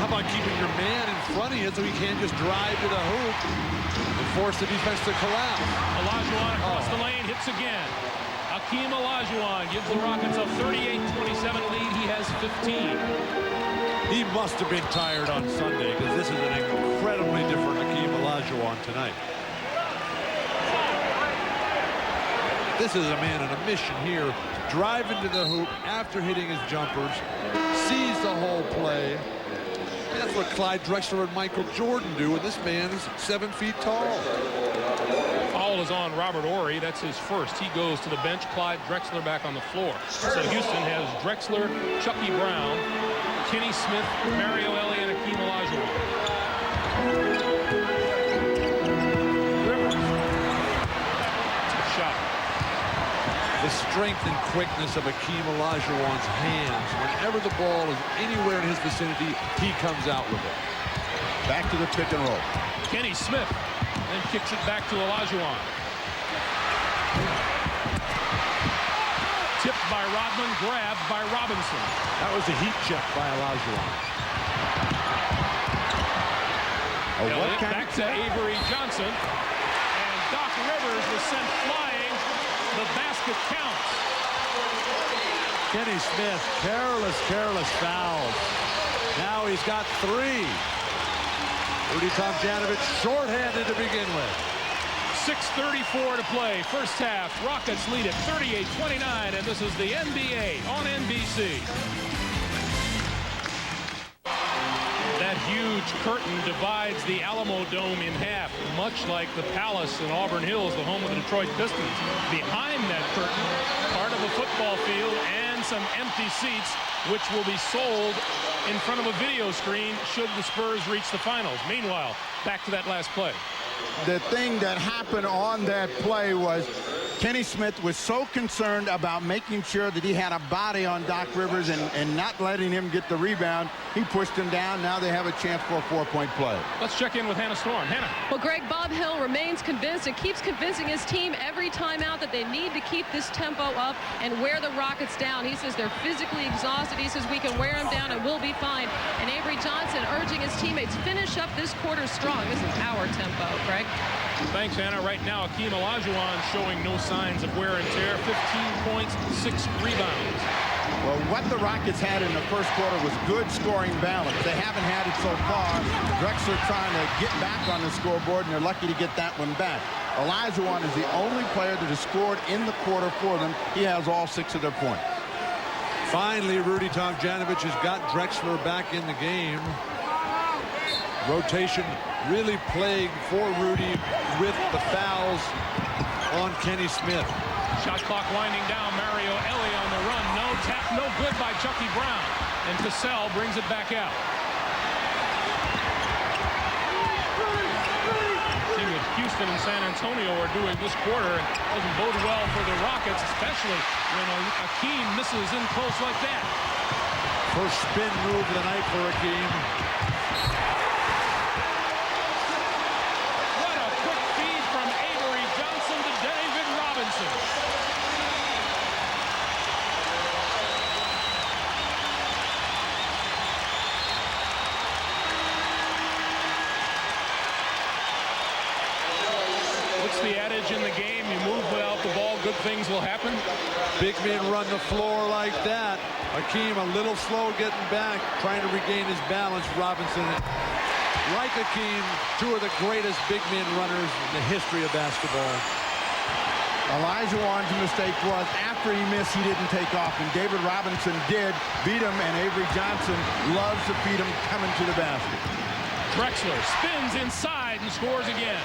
How about keeping your man in front of you so he can't just drive to the hoop and force the defense to collapse? Olajuwon across the lane, hits again. Hakeem Olajuwon gives the Rockets a 38-27 lead. He has 15. He must have been tired on Sunday because this is an incredibly different Hakeem Olajuwon tonight. This is a man on a mission here, driving to the hoop after hitting his jumpers, sees the whole play. That's what Clyde Drexler and Michael Jordan do, and this man is 7 feet tall. Foul is on Robert Horry. That's his first. He goes to the bench. Clyde Drexler back on the floor. So Houston has Drexler, Chucky Brown, Kenny Smith, Mario Elliott, and Hakeem Olajuwon. Rivers. Tough shot. The strength and quickness of Hakeem Olajuwon's hands. Whenever the ball is anywhere in his vicinity, he comes out with it. Back to the pick and roll. Kenny Smith then kicks it back to Olajuwon. Tipped by Rodman, grabbed by Robinson. That was a heat check by Olajuwon. Back to Avery Johnson. And Doc Rivers was sent flying. The basket counts. Kenny Smith, careless fouls. Now he's got 3. Rudy Tomjanovich shorthanded to begin with. 6:34 to play. First half. Rockets lead at 38-29, and this is the NBA on NBC. That huge curtain divides the Alamo Dome in half, much like the Palace in Auburn Hills, the home of the Detroit Pistons. Behind that curtain, part of a football field and some empty seats, which will be sold in front of a video screen should the Spurs reach the finals. Meanwhile, back to that last play. The thing that happened on that play was Kenny Smith was so concerned about making sure that he had a body on Doc Rivers and not letting him get the rebound. He pushed him down. Now they have a chance for a 4-point play. Let's check in with Hannah Storm. Hannah. Well, Greg, Bob Hill remains convinced and keeps convincing his team every time out that they need to keep this tempo up and wear the Rockets down. He says they're physically exhausted. He says we can wear them down and we'll be fine. And Avery Johnson urging his teammates finish up this quarter strong. This is our tempo, Greg. Thanks, Hannah. Right now, Akeem Olajuwon showing no signs of wear and tear. 15 points, 6 rebounds. Well, what the Rockets had in the first quarter was good scoring balance. They haven't had it so far. Drexler trying to get back on the scoreboard, and they're lucky to get that one back. Olajuwon is the only player that has scored in the quarter for them. He has all 6 of their points. Finally, Rudy Tomjanovich has got Drexler back in the game. Rotation really plagued for Rudy with the fouls on Kenny Smith. Shot clock winding down. Mario Elie on the run. No tap, no good by Chucky Brown. And Cassell brings it back out. See what Houston and San Antonio are doing this quarter. It doesn't bode well for the Rockets, especially when Akeem misses in close like that. First spin move of the night for Akeem. What a quick feed from Avery Johnson to David Robinson. What's the adage in the game? You move without the ball, good things will happen. Big men run the floor like that. Akeem a little slow getting back, trying to regain his balance. Robinson, like Akeem, 2 of the greatest big men runners in the history of basketball. Olajuwon's mistake was after he missed, he didn't take off, and David Robinson did beat him, and Avery Johnson loves to beat him coming to the basket. Drexler spins inside and scores again.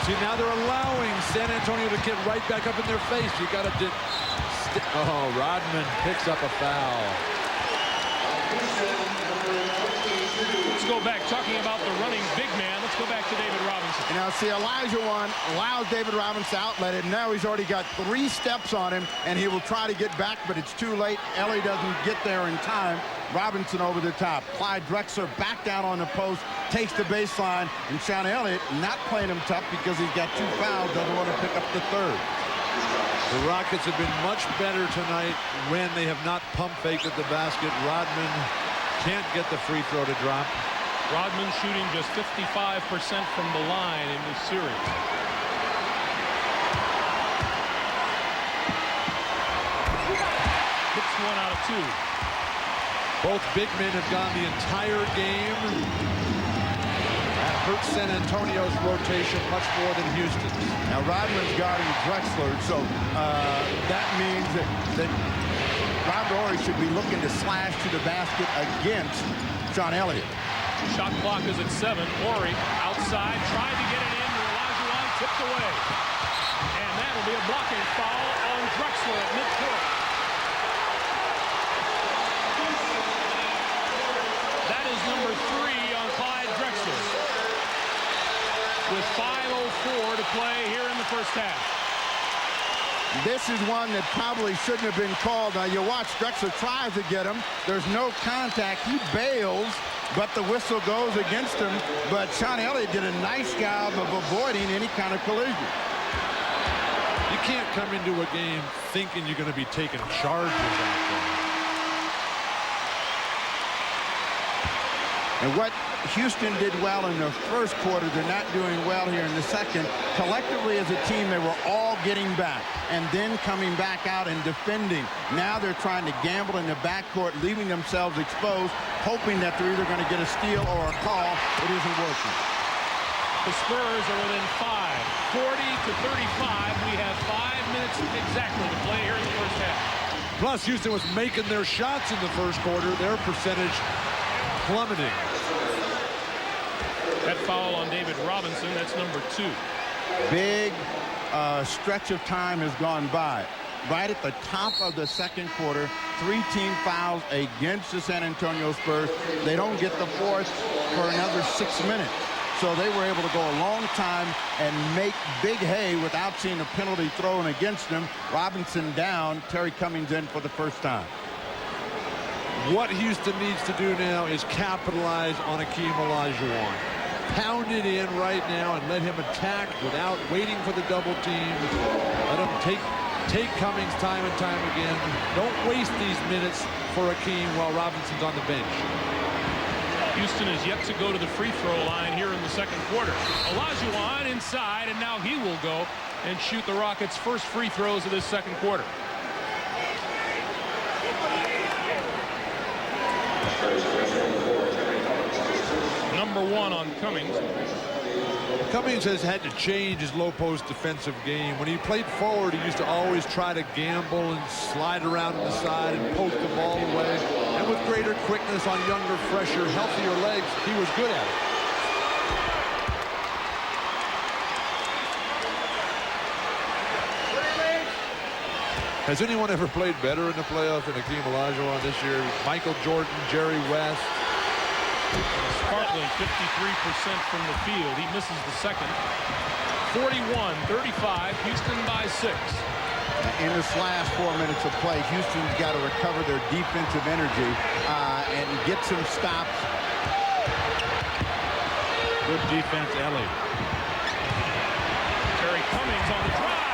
See, now they're allowing San Antonio to get right back up in their face. You got to... Oh, Rodman picks up a foul. Let's go back talking about the running big man. Let's go back to David Robinson. And now see, Olajuwon allows David Robinson to outlet it. Now he's already got 3 steps on him, and he will try to get back, but it's too late. Elie doesn't get there in time. Robinson over the top. Clyde Drexler back down on the post, takes the baseline, and Sean Elliott not playing him tough because he's got 2 fouls, doesn't want to pick up the 3rd. The Rockets have been much better tonight when they have not pump faked at the basket. Rodman can't get the free throw to drop. Rodman shooting just 55% from the line in this series. Hits 1 out of 2. Both big men have gone the entire game. That hurts San Antonio's rotation much more than Houston's. Now Rodman's guarding Drexler, so that means that Rob Horry should be looking to slash to the basket against Sean Elliott. Shot clock is at 7. Horry outside, tried to get it in to Olajuwon, tipped away. And that'll be a blocking foul on Drexler at midcourt. That is number 3 on Clyde Drexler. With 5:04 to play here in the first half. This is one that probably shouldn't have been called. Now you watch, Drexler tries to get him. There's no contact. He bails, but the whistle goes against him. But Sean Elliott did a nice job of avoiding any kind of collision. You can't come into a game thinking you're going to be taking charges out there. And what Houston did well in the first quarter, they're not doing well here in the second. Collectively as a team, they were all getting back and then coming back out and defending. Now they're trying to gamble in the backcourt, leaving themselves exposed, hoping that they're either going to get a steal or a call. It isn't working. The Spurs are within 5, 40-35. We have 5 minutes exactly to play here in the first half. Plus, Houston was making their shots in the first quarter. Their percentage plummeting. That foul on David Robinson, that's number 2. Big stretch of time has gone by. Right at the top of the second quarter, 3 team fouls against the San Antonio Spurs. They don't get the 4th for another 6 minutes. So they were able to go a long time and make big hay without seeing a penalty thrown against them. Robinson down, Terry Cummings in for the first time. What Houston needs to do now is capitalize on Akeem Olajuwon. Pound it in right now and let him attack without waiting for the double team. Let him take Cummings time and time again. Don't waste these minutes for Akeem while Robinson's on the bench. Houston is yet to go to the free throw line here in the second quarter. Olajuwon inside, and now he will go and shoot the Rockets' first free throws of this second quarter. Number 1 on Cummings. Cummings has had to change his low post defensive game. When he played forward, he used to always try to gamble and slide around to the side and poke the ball away. And with greater quickness on younger, fresher, healthier legs, he was good at it. Has anyone ever played better in the playoffs than Akeem Olajuwon this year? Michael Jordan, Jerry West. Sparkling 53% from the field. He misses the second. 41-35, Houston by 6. In this last 4 minutes of play, Houston's got to recover their defensive energy and get some stops. Good defense, Ellie. Terry Cummings on the drive.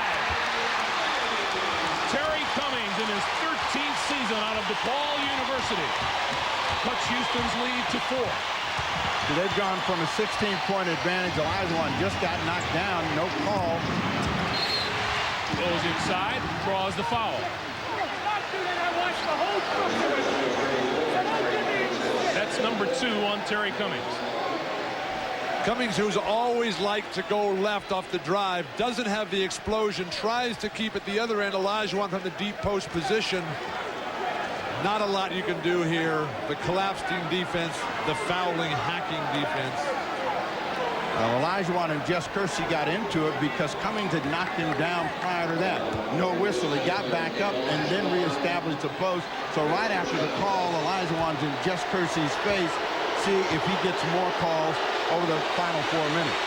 Terry Cummings in his 13th season out of DePaul University cuts Houston's lead to 4. So they've gone from a 16-point advantage. Olajuwon just got knocked down. No call. Goes inside, draws the foul. That's number 2 on Terry Cummings. Cummings, who's always liked to go left off the drive, doesn't have the explosion, tries to keep at the other end. Olajuwon from the deep post position. Not a lot you can do here. The collapsing defense, the fouling, hacking defense. Olajuwon and Jess Kersey got into it because Cummings had knocked him down prior to that. No whistle. He got back up and then reestablished the post. So right after the call, Olajuwon's in Jess Kersey's face. See if he gets more calls over the final 4 minutes.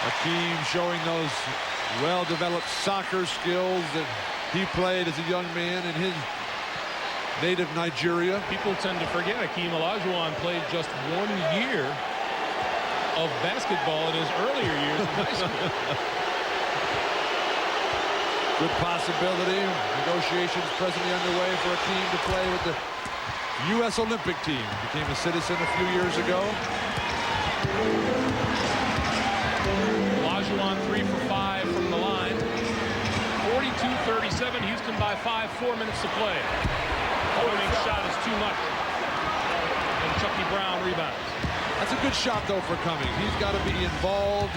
Akeem showing those well-developed soccer skills that he played as a young man in his native Nigeria. People tend to forget Akeem Olajuwon played just 1 year of basketball in his earlier years in high school. Good possibility. Negotiations presently underway for Akeem to play with the U.S. Olympic team. Became a citizen a few years ago. Olajuwon 3 for 5 from the line. 42-37, Houston by 5, 4 minutes to play. Cummings' shot is too much. And Chucky Brown rebounds. That's a good shot, though, for Cummings. He's got to be involved,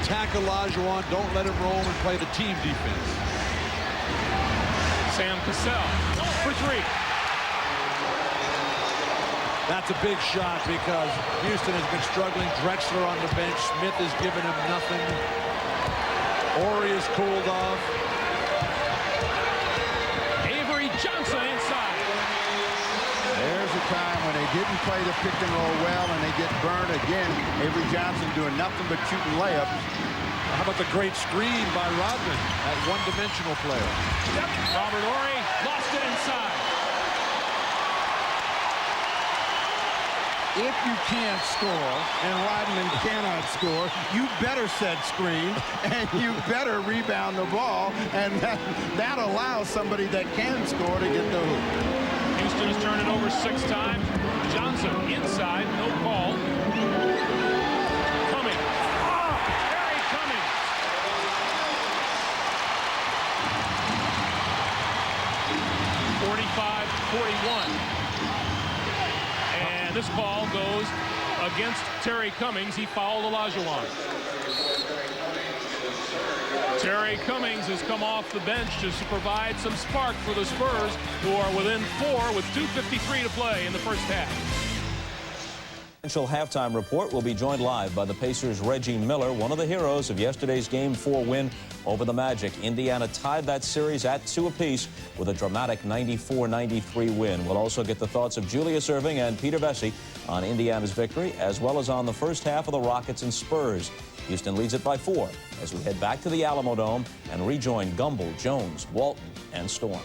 attack Olajuwon, don't let him roam, and play the team defense. Sam Cassell for 3. That's a big shot because Houston has been struggling. Drexler on the bench. Smith has given him nothing. Horry is cooled off. Avery Johnson inside. There's a time when they didn't play the pick and roll well and they get burned again. Avery Johnson doing nothing but shooting layups. How about the great screen by Rodman, that one-dimensional player? Yep. Robert Horry lost it inside. If you can't score and Rodman cannot score, you better set screens and you better rebound the ball, and that allows somebody that can score to get the hoop. Houston has turned it over 6 times. Johnson inside, no call. Cummings. Oh, Terry Cummings. And this call goes against Terry Cummings. He fouled Olajuwon. Terry Cummings has come off the bench to provide some spark for the Spurs, who are within 4 with 2:53 to play in the first half. Halftime report will be joined live by the Pacers' Reggie Miller, one of the heroes of yesterday's Game 4 win over the Magic. Indiana tied that series at 2 apiece with a dramatic 94-93 win. We'll also get the thoughts of Julius Erving and Peter Vesey on Indiana's victory, as well as on the first half of the Rockets and Spurs. Houston leads it by 4 as we head back to the Alamo Dome and rejoin Gumbel, Jones, Walton, and Storm.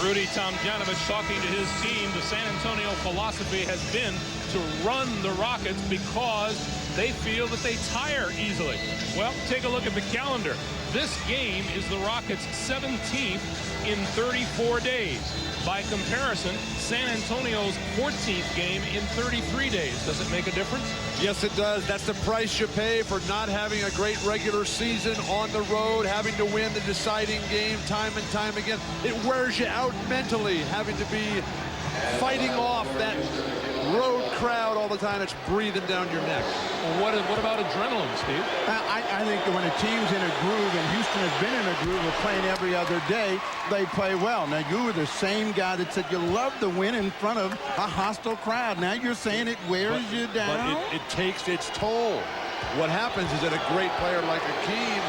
Rudy Tomjanovich talking to his team. The San Antonio philosophy has been to run the Rockets because they feel that they tire easily. Well, take a look at the calendar. This game is the Rockets' 17th in 34 days. By comparison, San Antonio's 14th game in 33 days. Does it make a difference? Yes, it does. That's the price you pay for not having a great regular season on the road, having to win the deciding game time and time again. It wears you out mentally, having to be fighting off that road crowd all the time. It's breathing down your neck. Well, what about adrenaline, Steve? I think that when a team's in a groove, and Houston has been in a groove of playing every other day, they play well. Now, you were the same guy that said you love to win in front of a hostile crowd. Now you're saying it wears you down? But it takes its toll. What happens is that a great player like Hakeem,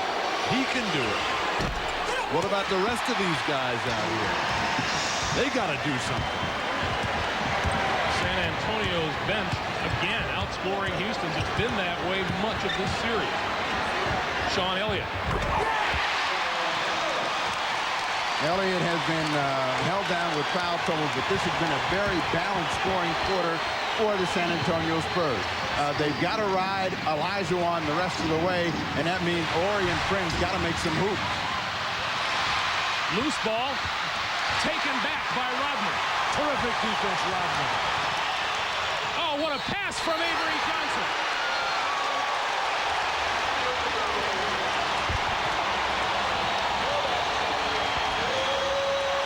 he can do it. What about the rest of these guys out here? They got to do something. San Antonio's bench, again, outscoring Houston's. It's been that way much of this series. Sean Elliott. Elliott has been held down with foul trouble, but this has been a very balanced scoring quarter for the San Antonio Spurs. They've got to ride Olajuwon the rest of the way, and that means Ori and Friends got to make some hoops. Loose ball, taken back by Rodman. Terrific defense, Rodman. Oh, what a pass from Avery Johnson.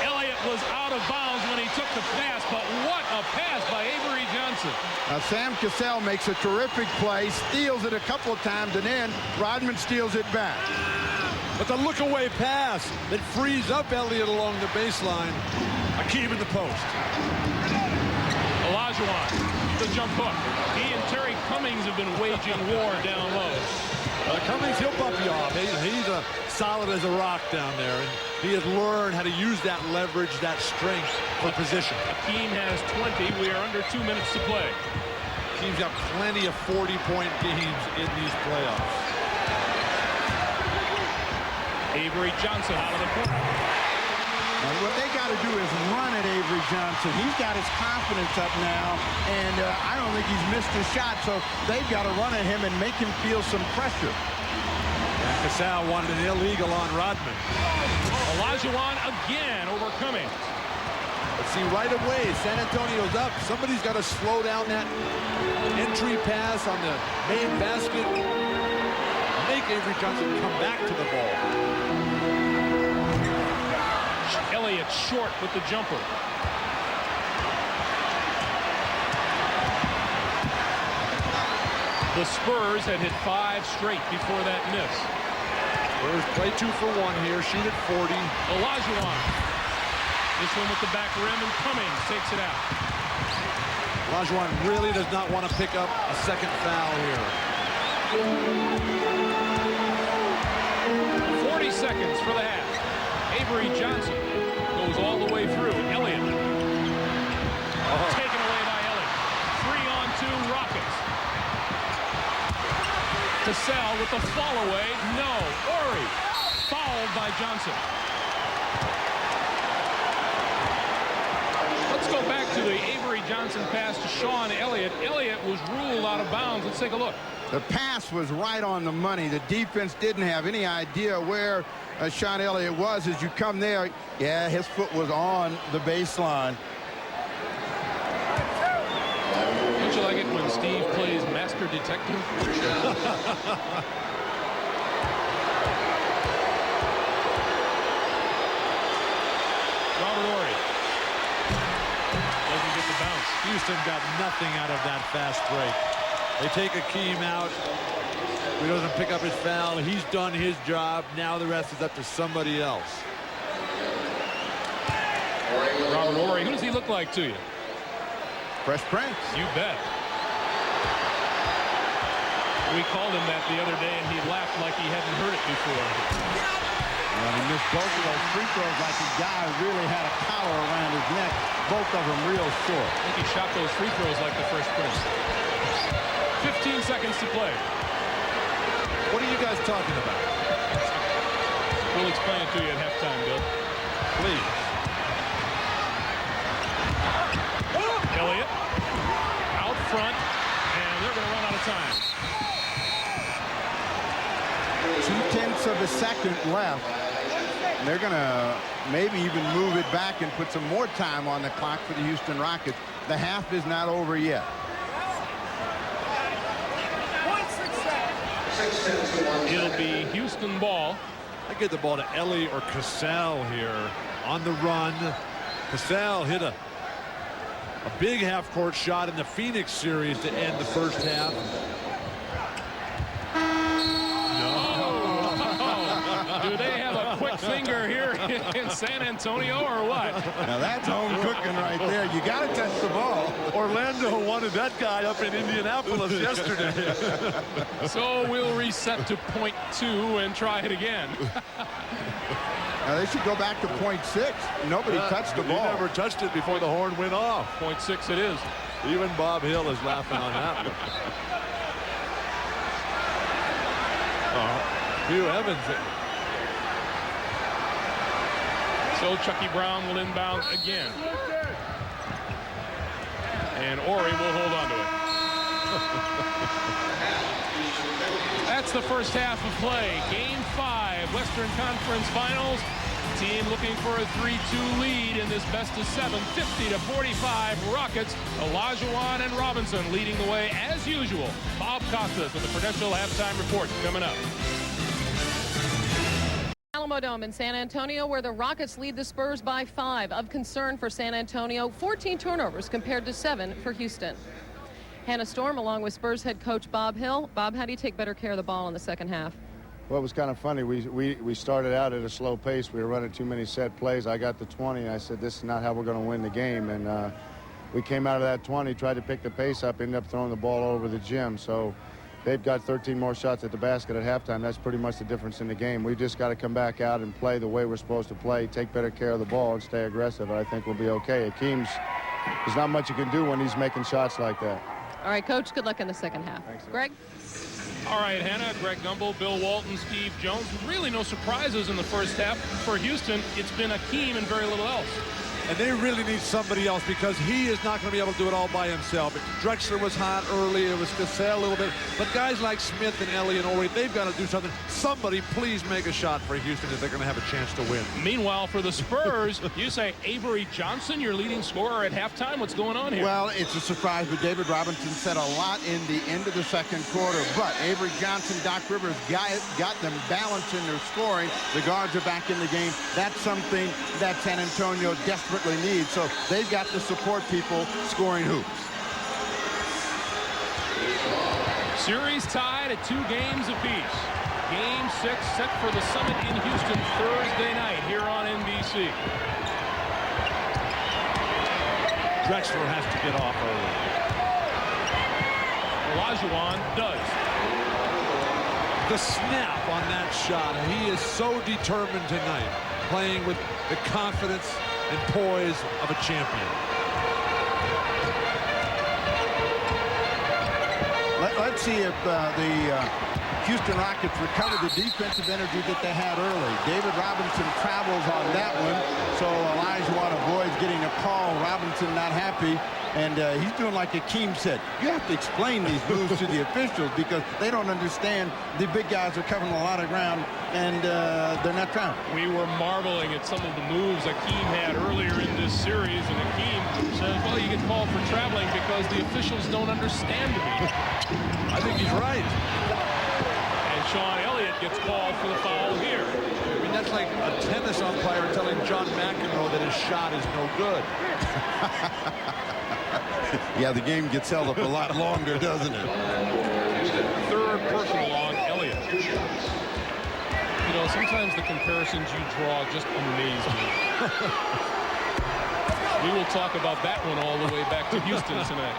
Elliott was out of bounds when he took the pass, but what a pass by Avery Johnson. Sam Cassell makes a terrific play, steals it a couple of times, and then Rodman steals it back. But the look-away pass that frees up Elliott along the baseline. Hakeem in the post. Olajuwon, the jump hook. He and Terry Cummings have been waging war down low. Cummings, he'll bump you off. He's solid as a rock down there. And he has learned how to use that leverage, that strength for position. Hakeem has 20. We are under 2 minutes to play. Hakeem's got plenty of 40-point games in these playoffs. Avery Johnson out of the corner. And what they got to do is run at Avery Johnson. He's got his confidence up now, and I don't think he's missed a shot, so they've got to run at him and make him feel some pressure. And Cassell wanted an illegal on Rodman. Olajuwon again overcoming. Let's see, right away, San Antonio's up. Somebody's got to slow down that entry pass on the main basket. Make Avery Johnson come back to the ball. Elliott short with the jumper. The Spurs had hit 5 straight before that miss. Spurs play 2 for 1 here. Shoot at 40. Olajuwon. This one with the back rim, and Cummings takes it out. Olajuwon really does not want to pick up a second foul here. 40 seconds for the half. Avery Johnson goes all the way through. Elliott. Taken away by Elliott. 3-on-2 Rockets. Cassell with the fall away. No. Ori. Fouled by Johnson. Let's go back to the Avery Johnson pass to Sean Elliott. Elliott was ruled out of bounds. Let's take a look. The pass was right on the money. The defense didn't have any idea where Sean Elliott was. As you come there, yeah, his foot was on the baseline. Don't you like it when Steve plays master detective? Robert Horry doesn't get the bounce. Houston got nothing out of that fast break. They take Hakeem out. He doesn't pick up his foul. He's done his job. Now the rest is up to somebody else. Robert Horry, who does he look like to you? Fresh Prince. You bet. We called him that the other day, and he laughed like he hadn't heard it before. Well, he missed both of those free throws like the guy really had a collar around his neck. Both of them real short. I think he shot those free throws like the Fresh Prince. 15 seconds to play. What are you guys talking about? We'll explain it to you at halftime, Bill. Please. Elliott out front, and they're going to run out of time. 2/10 of a second left. And they're going to maybe even move it back and put some more time on the clock for the Houston Rockets. The half is not over yet. It'll be Houston ball. I get the ball to Ellie or Cassell here on the run. Cassell hit a big half-court shot in the Phoenix series to end the first half. Do they have a quick finger here in San Antonio or what? Now that's home cooking right there. You got to touch the ball. Orlando wanted that guy up in Indianapolis yesterday. So we'll reset to .2 and try it again. Now they should go back to .6. Nobody touched the ball. He never touched it before the horn went off. .6 it is. Even Bob Hill is laughing on that one. Hugh Evans. So Chucky Brown will inbound again. And Ori will hold on to it. That's the first half of play. Game 5, Western Conference Finals. Team looking for a 3-2 lead in this best-of-7, 50-45. Rockets, Olajuwon and Robinson leading the way as usual. Bob Costas with the Prudential halftime report coming up. Alamo Dome in San Antonio, where the Rockets lead the Spurs by 5. Of concern for San Antonio, 14 turnovers compared to 7 for Houston. Hannah Storm along with Spurs head coach Bob Hill. Bob, how do you take better care of the ball in the second half? Well, it was kind of funny. We started out at a slow pace. We were running too many set plays. I got to 20. I said, this is not how we're going to win the game. And we came out of that 20, tried to pick the pace up, ended up throwing the ball all over the gym. So they've got 13 more shots at the basket at halftime. That's pretty much the difference in the game. We just got to come back out and play the way we're supposed to play, take better care of the ball, and stay aggressive. I think we'll be okay. Akeem's, there's not much you can do when he's making shots like that. All right, Coach, good luck in the second half. Thanks, Greg? All right, Hannah, Greg Gumbel, Bill Walton, Steve Jones. Really no surprises in the first half. For Houston, it's been Akeem and very little else. And they really need somebody else because he is not going to be able to do it all by himself. Drexler was hot early. It was Cassell a little bit. But guys like Smith and Ellie and Ori, they've got to do something. Somebody please make a shot for Houston if they're going to have a chance to win. Meanwhile, for the Spurs, you say Avery Johnson, your leading scorer at halftime. What's going on here? Well, it's a surprise, but David Robinson said a lot in the end of the second quarter. But Avery Johnson, Doc Rivers got them balanced in their scoring. The guards are back in the game. That's something that San Antonio desperately needs. So they've got to support people scoring hoops. Series tied at 2 games apiece. Game 6 set for the Summit in Houston Thursday night here on NBC. Drexler has to get off early. Olajuwon does. The snap on that shot. He is so determined tonight, playing with the confidence and poise of a champion. Let's see if the Houston Rockets recover the defensive energy that they had early. David Robinson travels on that one, so Olajuwon avoids getting a call. Robinson not happy, and he's doing like Akeem said. You have to explain these moves to the officials because they don't understand the big guys are covering a lot of ground, and they're not trying. We were marveling at some of the moves Akeem had earlier in this series, and Akeem says, well, you get called for traveling because the officials don't understand me. I think he's right. And Sean Elliott gets called for the foul here. I mean, that's like a tennis umpire telling John McEnroe that his shot is no good. Yeah, the game gets held up a lot longer, doesn't it? Third personal on Elliott. You know, sometimes the comparisons you draw just amaze me. We will talk about that one all the way back to Houston tonight.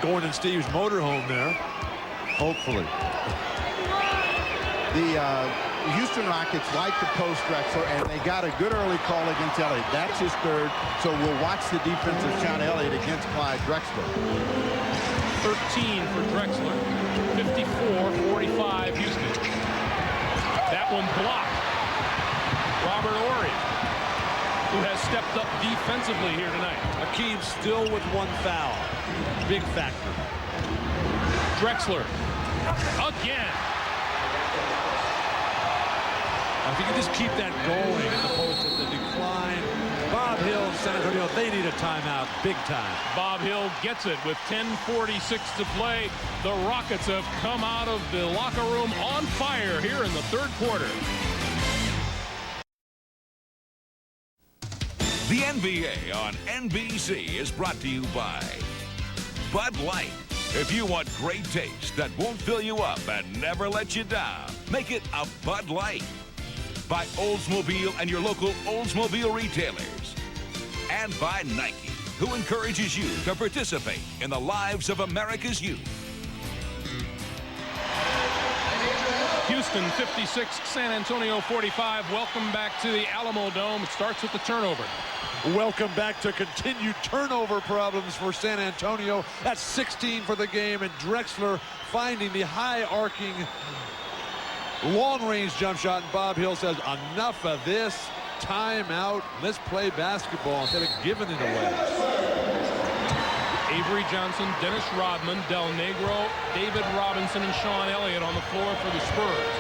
Gordon and Steve's motorhome there. Hopefully. The Houston Rockets like to post Drexler, and they got a good early call against Elliott. That's his third, so we'll watch the defense of Sean Elliott against Clyde Drexler. 13 for Drexler, 54-45 Houston. That one blocked. Robert Horry, who has stepped up defensively here tonight. Hakeem still with 1 foul. Big factor. Drexler again. If you can just keep that going as opposed to the decline. Bob Hill and San Antonio, they need a timeout big time. Bob Hill gets it with 10:46 to play. The Rockets have come out of the locker room on fire here in the third quarter. The NBA on NBC is brought to you by Bud Light. If you want great taste that won't fill you up and never let you down, make it a Bud Light. By Oldsmobile and your local Oldsmobile retailers. And by Nike, who encourages you to participate in the lives of America's youth. Houston 56, San Antonio 45. Welcome back to the Alamo Dome. It starts with the turnover. Welcome back to continued turnover problems for San Antonio. That's 16 for the game, and Drexler finding the high arcing long-range jump shot, and Bob Hill says, enough of this. Timeout. Let's play basketball instead of giving it away. Avery Johnson, Dennis Rodman, Del Negro, David Robinson, and Sean Elliott on the floor for the Spurs.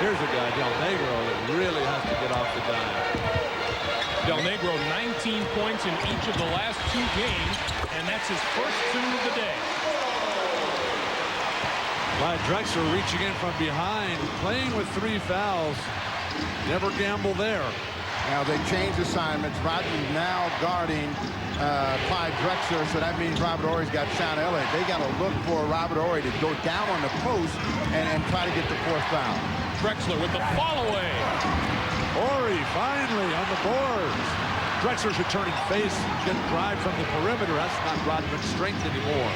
Here's a guy, Del Negro, that really has to get off the dime. Del Negro, 19 points in each of the last 2 games, and that's his first 2 of the day. Clyde Drexler reaching in from behind, playing with 3 fouls. Never gamble there. Now they changed assignments. Rodman's now guarding Clyde Drexler, so that means Robert Horry's got Sean Elliott. They got to look for Robert Horry to go down on the post and try to get the 4th foul. Drexler with the fall away. Horry finally on the boards. Drexler should turn and face, get drive from the perimeter. That's not Rodman's strength anymore.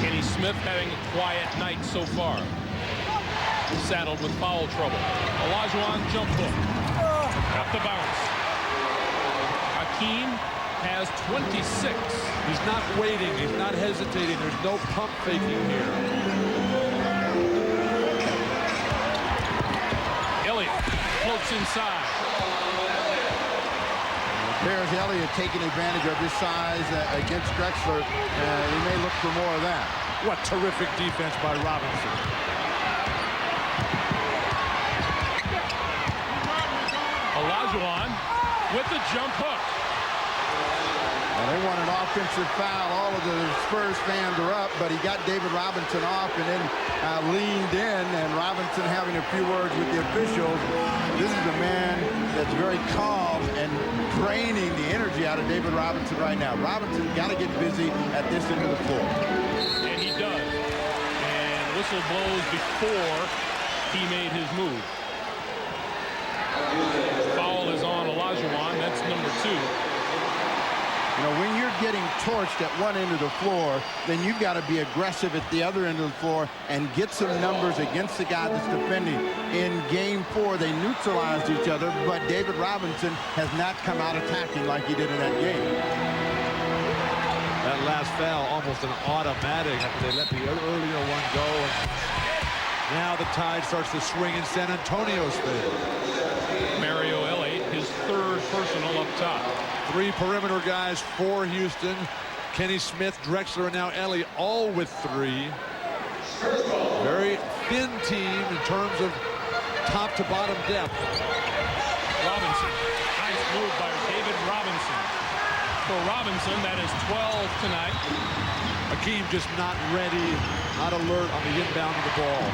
Kenny Smith having a quiet night so far. Saddled with foul trouble. Olajuwon jump hook. Got the bounce. Hakeem has 26. He's not waiting. He's not hesitating. There's no pump faking here. Elliott floats inside. There's Elliott taking advantage of his size against Drexler. He may look for more of that. What terrific defense by Robinson. Olajuwon with the jump hook. Well, they want an offensive foul. All of the Spurs fans are up, but he got David Robinson off and then leaned in, and Robinson having a few words with the officials. This is a man that's very calm and draining the energy out of David Robinson right now. Robinson got to get busy at this end of the floor. And he does. And whistle blows before he made his move. Foul is on Olajuwon. That's number 2. You know, when you're getting torched at one end of the floor, then you've got to be aggressive at the other end of the floor and get some numbers against the guy that's defending. In Game 4, they neutralized each other, but David Robinson has not come out attacking like he did in that game. That last foul, almost an automatic after they let the earlier one go. And now the tide starts to swing in San Antonio's favor. Mario Elliott, his 3rd personal up top. 3 perimeter guys for Houston. Kenny Smith, Drexler, and now Elliott, all with 3. Very thin team in terms of top to bottom depth. Robinson. Nice move by David Robinson. For Robinson, that is 12 tonight. Hakeem just not ready, not alert on the inbound of the ball.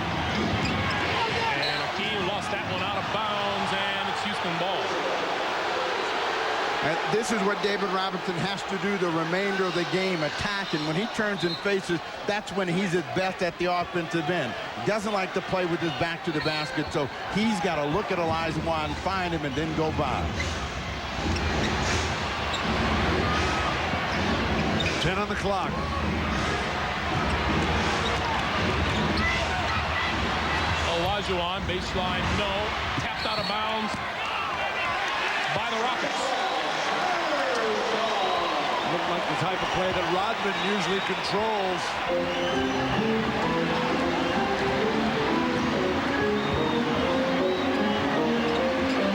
And Hakeem lost that one out of bounds, and it's Houston ball. And this is what David Robinson has to do the remainder of the game, attack. And when he turns and faces, that's when he's at best at the offensive end. He doesn't like to play with his back to the basket, so he's got to look at Olajuwon, find him, and then go by. 10 on the clock. Olajuwon, baseline, no. Tapped out of bounds by the Rockets. Looked like the type of play that Rodman usually controls.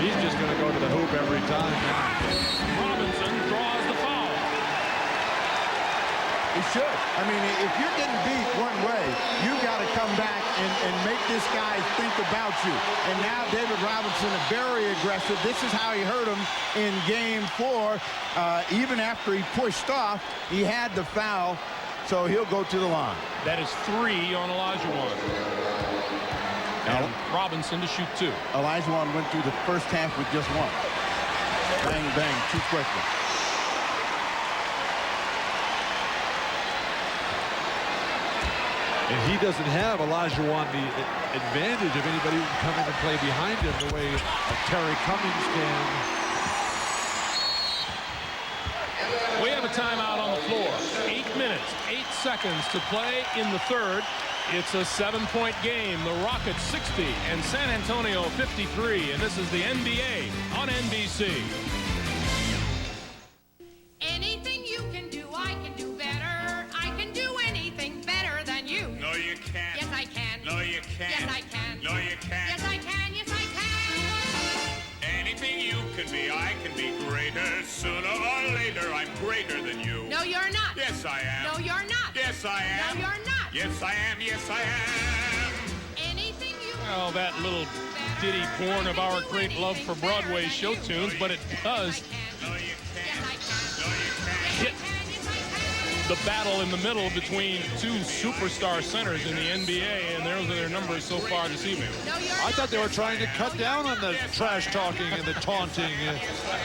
He's just going to go to the hoop every time now. Robinson draws the foul. He should. I mean, if you're getting beat one way, you got to come back and make this guy think about you. And now David Robinson is very aggressive. This is how he hurt him in game 4. Even after he pushed off, he had the foul, so he'll go to the line. That is 3 on Olajuwon. And Robinson to shoot 2. Olajuwon went through the first half with just 1. Bang, bang, 2 quickly. And he doesn't have Olajuwon the advantage of anybody who can come in and play behind him the way Terry Cummings can. We have a timeout on the floor. 8 minutes, 8 seconds to play in the third. It's a 7-point game. The Rockets 60 and San Antonio 53. And this is the NBA on NBC. Anything you can do, I can do better. I can do anything better than you. No, you can't. Yes, I can. No, you can't. Yes, I can. No, you can't. Yes, I can. Yes, I can. Anything you can be, I can be greater. Sooner or later, I'm greater than you. No, you're not. Yes, I am. No, you're not. Yes, I am. No, you're not. Yes, I am. Yes, I am. Anything you Oh, that little ditty born of our great love for Broadway show tunes, but it does No, you can't. Yes, I can. No, you can't. hit Yes, I can. the battle in the middle between 2 superstar centers in the NBA, and those are their numbers so far this evening. No, you're I not. thought they were trying to cut down on the trash talking and the taunting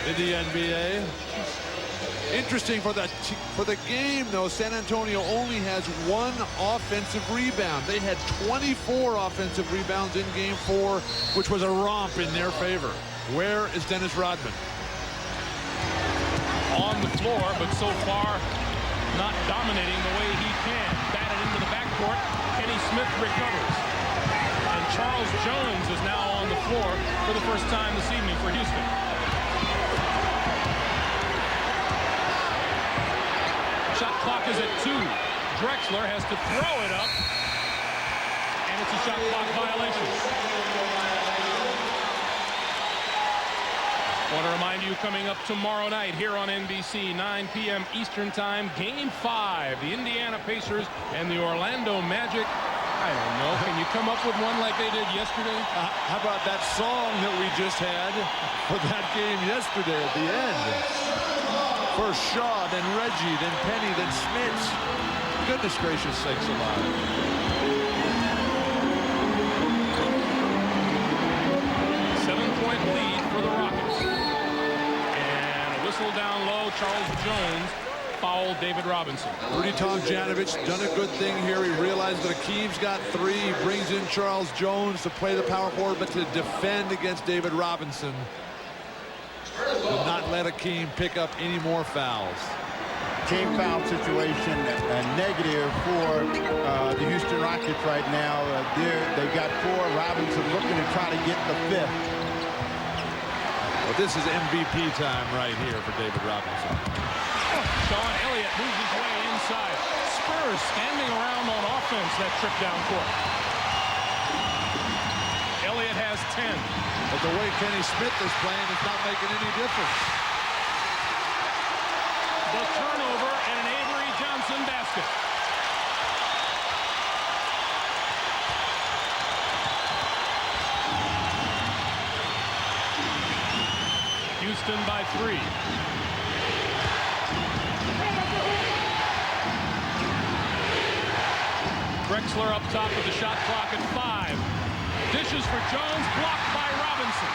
in the NBA. Interesting for the game, though, San Antonio only has 1 offensive rebound. They had 24 offensive rebounds in game 4, which was a romp in their favor. Where is Dennis Rodman? On the floor, but so far not dominating the way he can. Batted into the backcourt. Kenny Smith recovers. And Charles Jones is now on the floor for the first time this evening for Houston. Shot clock is at 2. Drexler has to throw it up. And it's a shot clock violation. Want to remind you, coming up tomorrow night here on NBC, 9 p.m. Eastern Time, Game 5, the Indiana Pacers and the Orlando Magic. I don't know. Can you come up with one like they did yesterday? How about that song that we just had for that game yesterday at the end? First Shaw, then Reggie, then Penny, then Smits. Goodness gracious sakes alive. Lead for the Rockets. And a whistle down low. Charles Jones fouled David Robinson. Rudy Tomjanovich done a good thing here. He realized that Akeem's got 3. He brings in Charles Jones to play the power forward, but to defend against David Robinson. Did not let Akeem pick up any more fouls. Team foul situation negative for the Houston Rockets right now. They've got 4. Robinson looking to try to get the 5th. Well, this is MVP time right here for David Robinson. Sean Elliott moves his way inside. Spurs standing around on offense that trip down court. Elliott has 10. But the way Kenny Smith is playing is not making any difference. The turnover and an Avery Johnson basket. Houston by 3. Drexler up top with the shot clock at 5. Dishes for Jones, blocked by Robinson.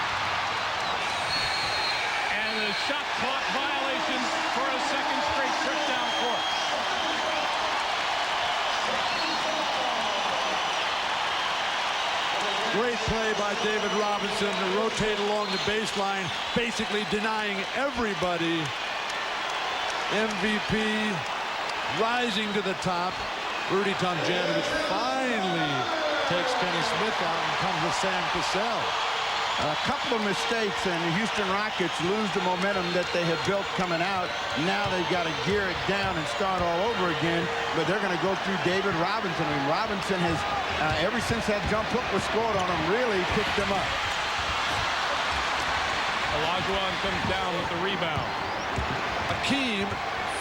And the shot clock violation for a second straight trip down court. Great play by David Robinson to rotate along the baseline, basically denying everybody MVP rising to the top. Rudy Tomjanovich finally takes Kenny Smith out and comes with Sam Cassell. A couple of mistakes, and the Houston Rockets lose the momentum that they had built coming out. Now they've got to gear it down and start all over again, but they're going to go through David Robinson. And Robinson has, ever since that jump hook was scored on him, really picked him up. Olajuwon comes down with the rebound. Hakeem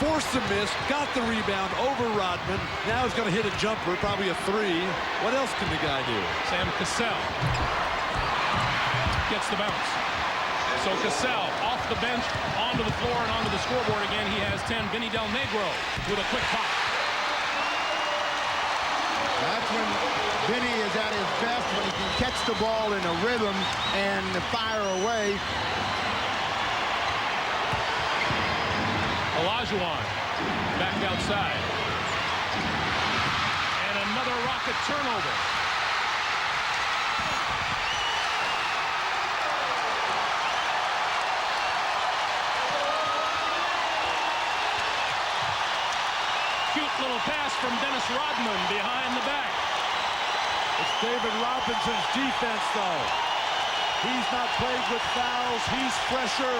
forced the miss, got the rebound over Rodman. Now he's going to hit a jumper, probably a three. What else can the guy do? Sam Cassell gets the bounce. So Cassell off the bench, onto the floor, and onto the scoreboard again. He has 10. Vinny Del Negro with a quick pop. That's when Vinny is at his best, when he can catch the ball in a rhythm and fire away. Olajuwon back outside. And another Rocket turnover. Cute little pass from Dennis Rodman behind the back. It's David Robinson's defense, though. He's not plagued with fouls. He's fresher.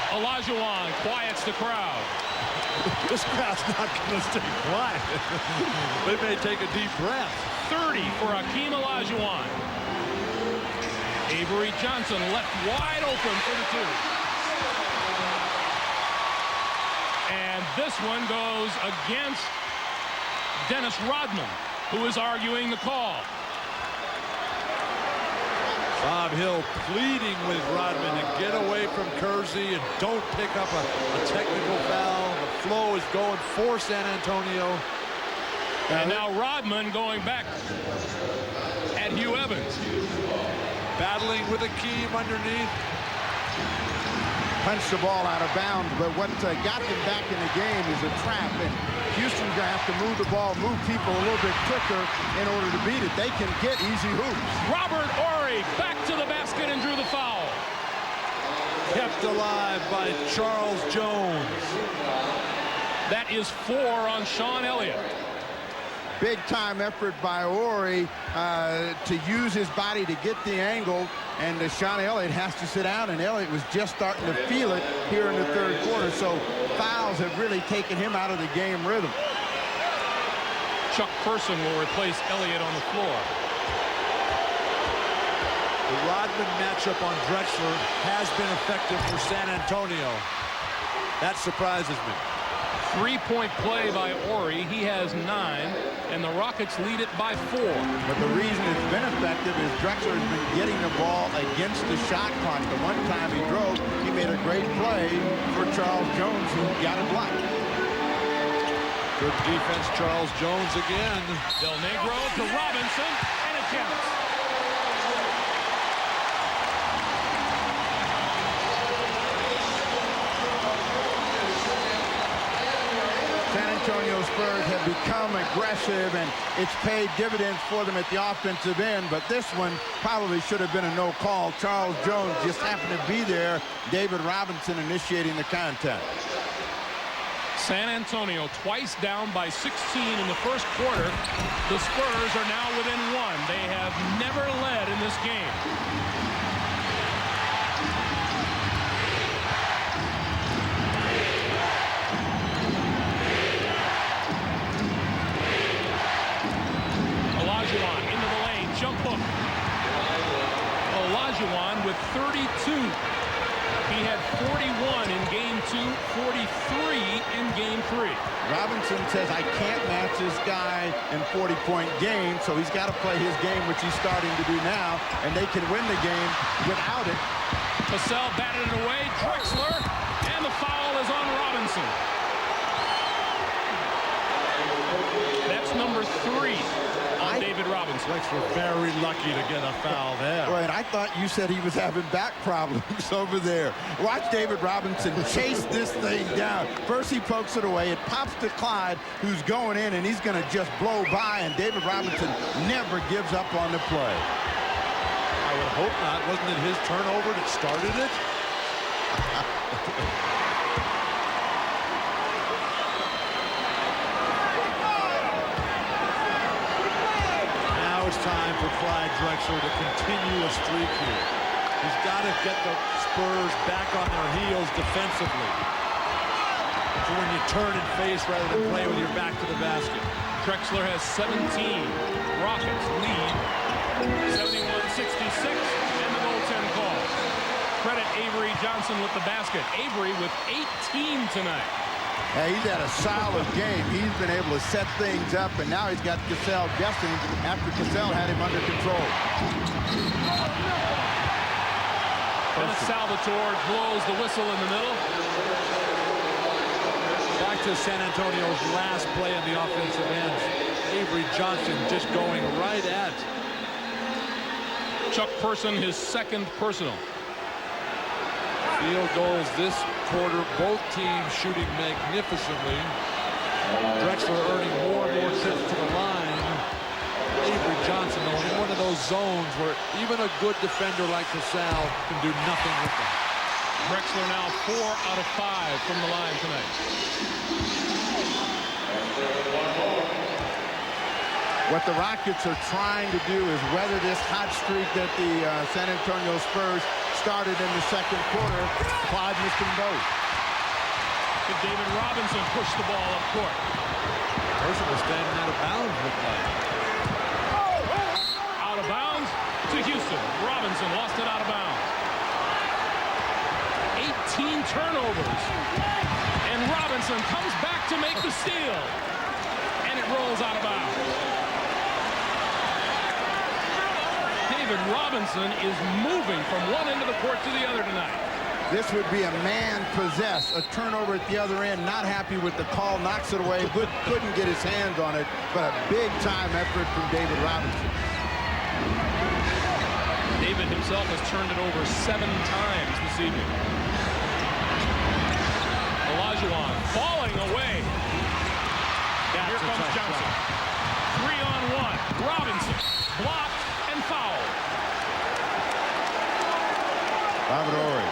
Olajuwon quiets the crowd. This crowd's not going to stay quiet. They may take a deep breath. 30 for Hakeem Olajuwon. Avery Johnson left wide open for the two. And this one goes against Dennis Rodman, who is arguing the call. Bob Hill pleading with Rodman to get away from Kersey and don't pick up a technical foul. The flow is going for San Antonio. And now Rodman going back at Hugh Evans. Battling with Hakeem underneath. Punched the ball out of bounds, but what got them back in the game is a trap, and Houston's going to have to move the ball, move people a little bit quicker in order to beat it. They can get easy hoops. Robert Horry back to the basket and drew the foul. Kept alive by Charles Jones. That is 4 on Sean Elliott. Big time effort by Horry to use his body to get the angle, and Sean Elliott has to sit down, and Elliott was just starting to feel it here in the third quarter, so fouls have really taken him out of the game rhythm. Chuck Person will replace Elliott on the floor. The Rodman matchup on Drexler has been effective for San Antonio. That surprises me. 3-point play by Horry. He has 9, and the Rockets lead it by 4. But the reason it's been effective is Drexler has been getting the ball against the shot clock. The one time he drove, he made a great play for Charles Jones, who got it blocked. Good defense, Charles Jones again. Del Negro to Robinson, and it counts. San Antonio Spurs have become aggressive, and it's paid dividends for them at the offensive end, but this one probably should have been a no call. Charles Jones just happened to be there. David Robinson initiating the contact. San Antonio twice down by 16 in the first quarter. The Spurs are now within 1. They have never led in this game. Olajuwon into the lane, jump hook. Olajuwon with 32. He had 41 in game 2, 43 in game 3. Robinson says, I can't match this guy in 40-point games, so he's got to play his game, which he's starting to do now, and they can win the game without it. Cassell batted it away, Drexler, and the foul is on Robinson. That's number 3 on David Robinson. Drexler very lucky to get a foul there. Right, I thought you said he was having back problems over there. Watch David Robinson chase this thing down. First he pokes it away. It pops to Clyde, who's going in, and he's going to just blow by, and David Robinson never gives up on the play. I would hope not. Wasn't it his turnover that started it? it's time for Clyde Drexler to continue a streak here. He's got to get the Spurs back on their heels defensively. So when you turn and face rather than play with your back to the basket. Drexler has 17. Rockets lead 71-66, and the goaltend call. Credit Avery Johnson with the basket. Avery with 18 tonight. Hey, he's had a solid game. He's been able to set things up, and now he's got Cassell guessing after Cassell had him under control. Dennis Salvatore blows the whistle in the middle. Back to San Antonio's last play in the offensive end. Avery Johnson just going right at Chuck Person, his second personal. Field goals this quarter, both teams shooting magnificently. Drexler earning more and more trips to the line. Avery Johnson, though, in one of those zones where even a good defender like Cassell can do nothing with them. Drexler now 4 out of 5 from the line tonight. What the Rockets are trying to do is weather this hot streak that the San Antonio Spurs started in the second quarter. Clyde missed them both. David Robinson pushed the ball up court. Person was standing out of bounds with that. Out of bounds to Houston. Robinson lost it out of bounds. 18 turnovers. And Robinson comes back to make the steal. And it rolls out of bounds. David Robinson is moving from one end of the court to the other tonight. This would be a man possess, a turnover at the other end, not happy with the call, knocks it away, couldn't get his hands on it, but a big time effort from David Robinson. David himself has turned it over 7 times this evening. Olajuwon falling away. Here comes Johnson. 3-on-1. Robinson blocked and fouled. Robert Horry.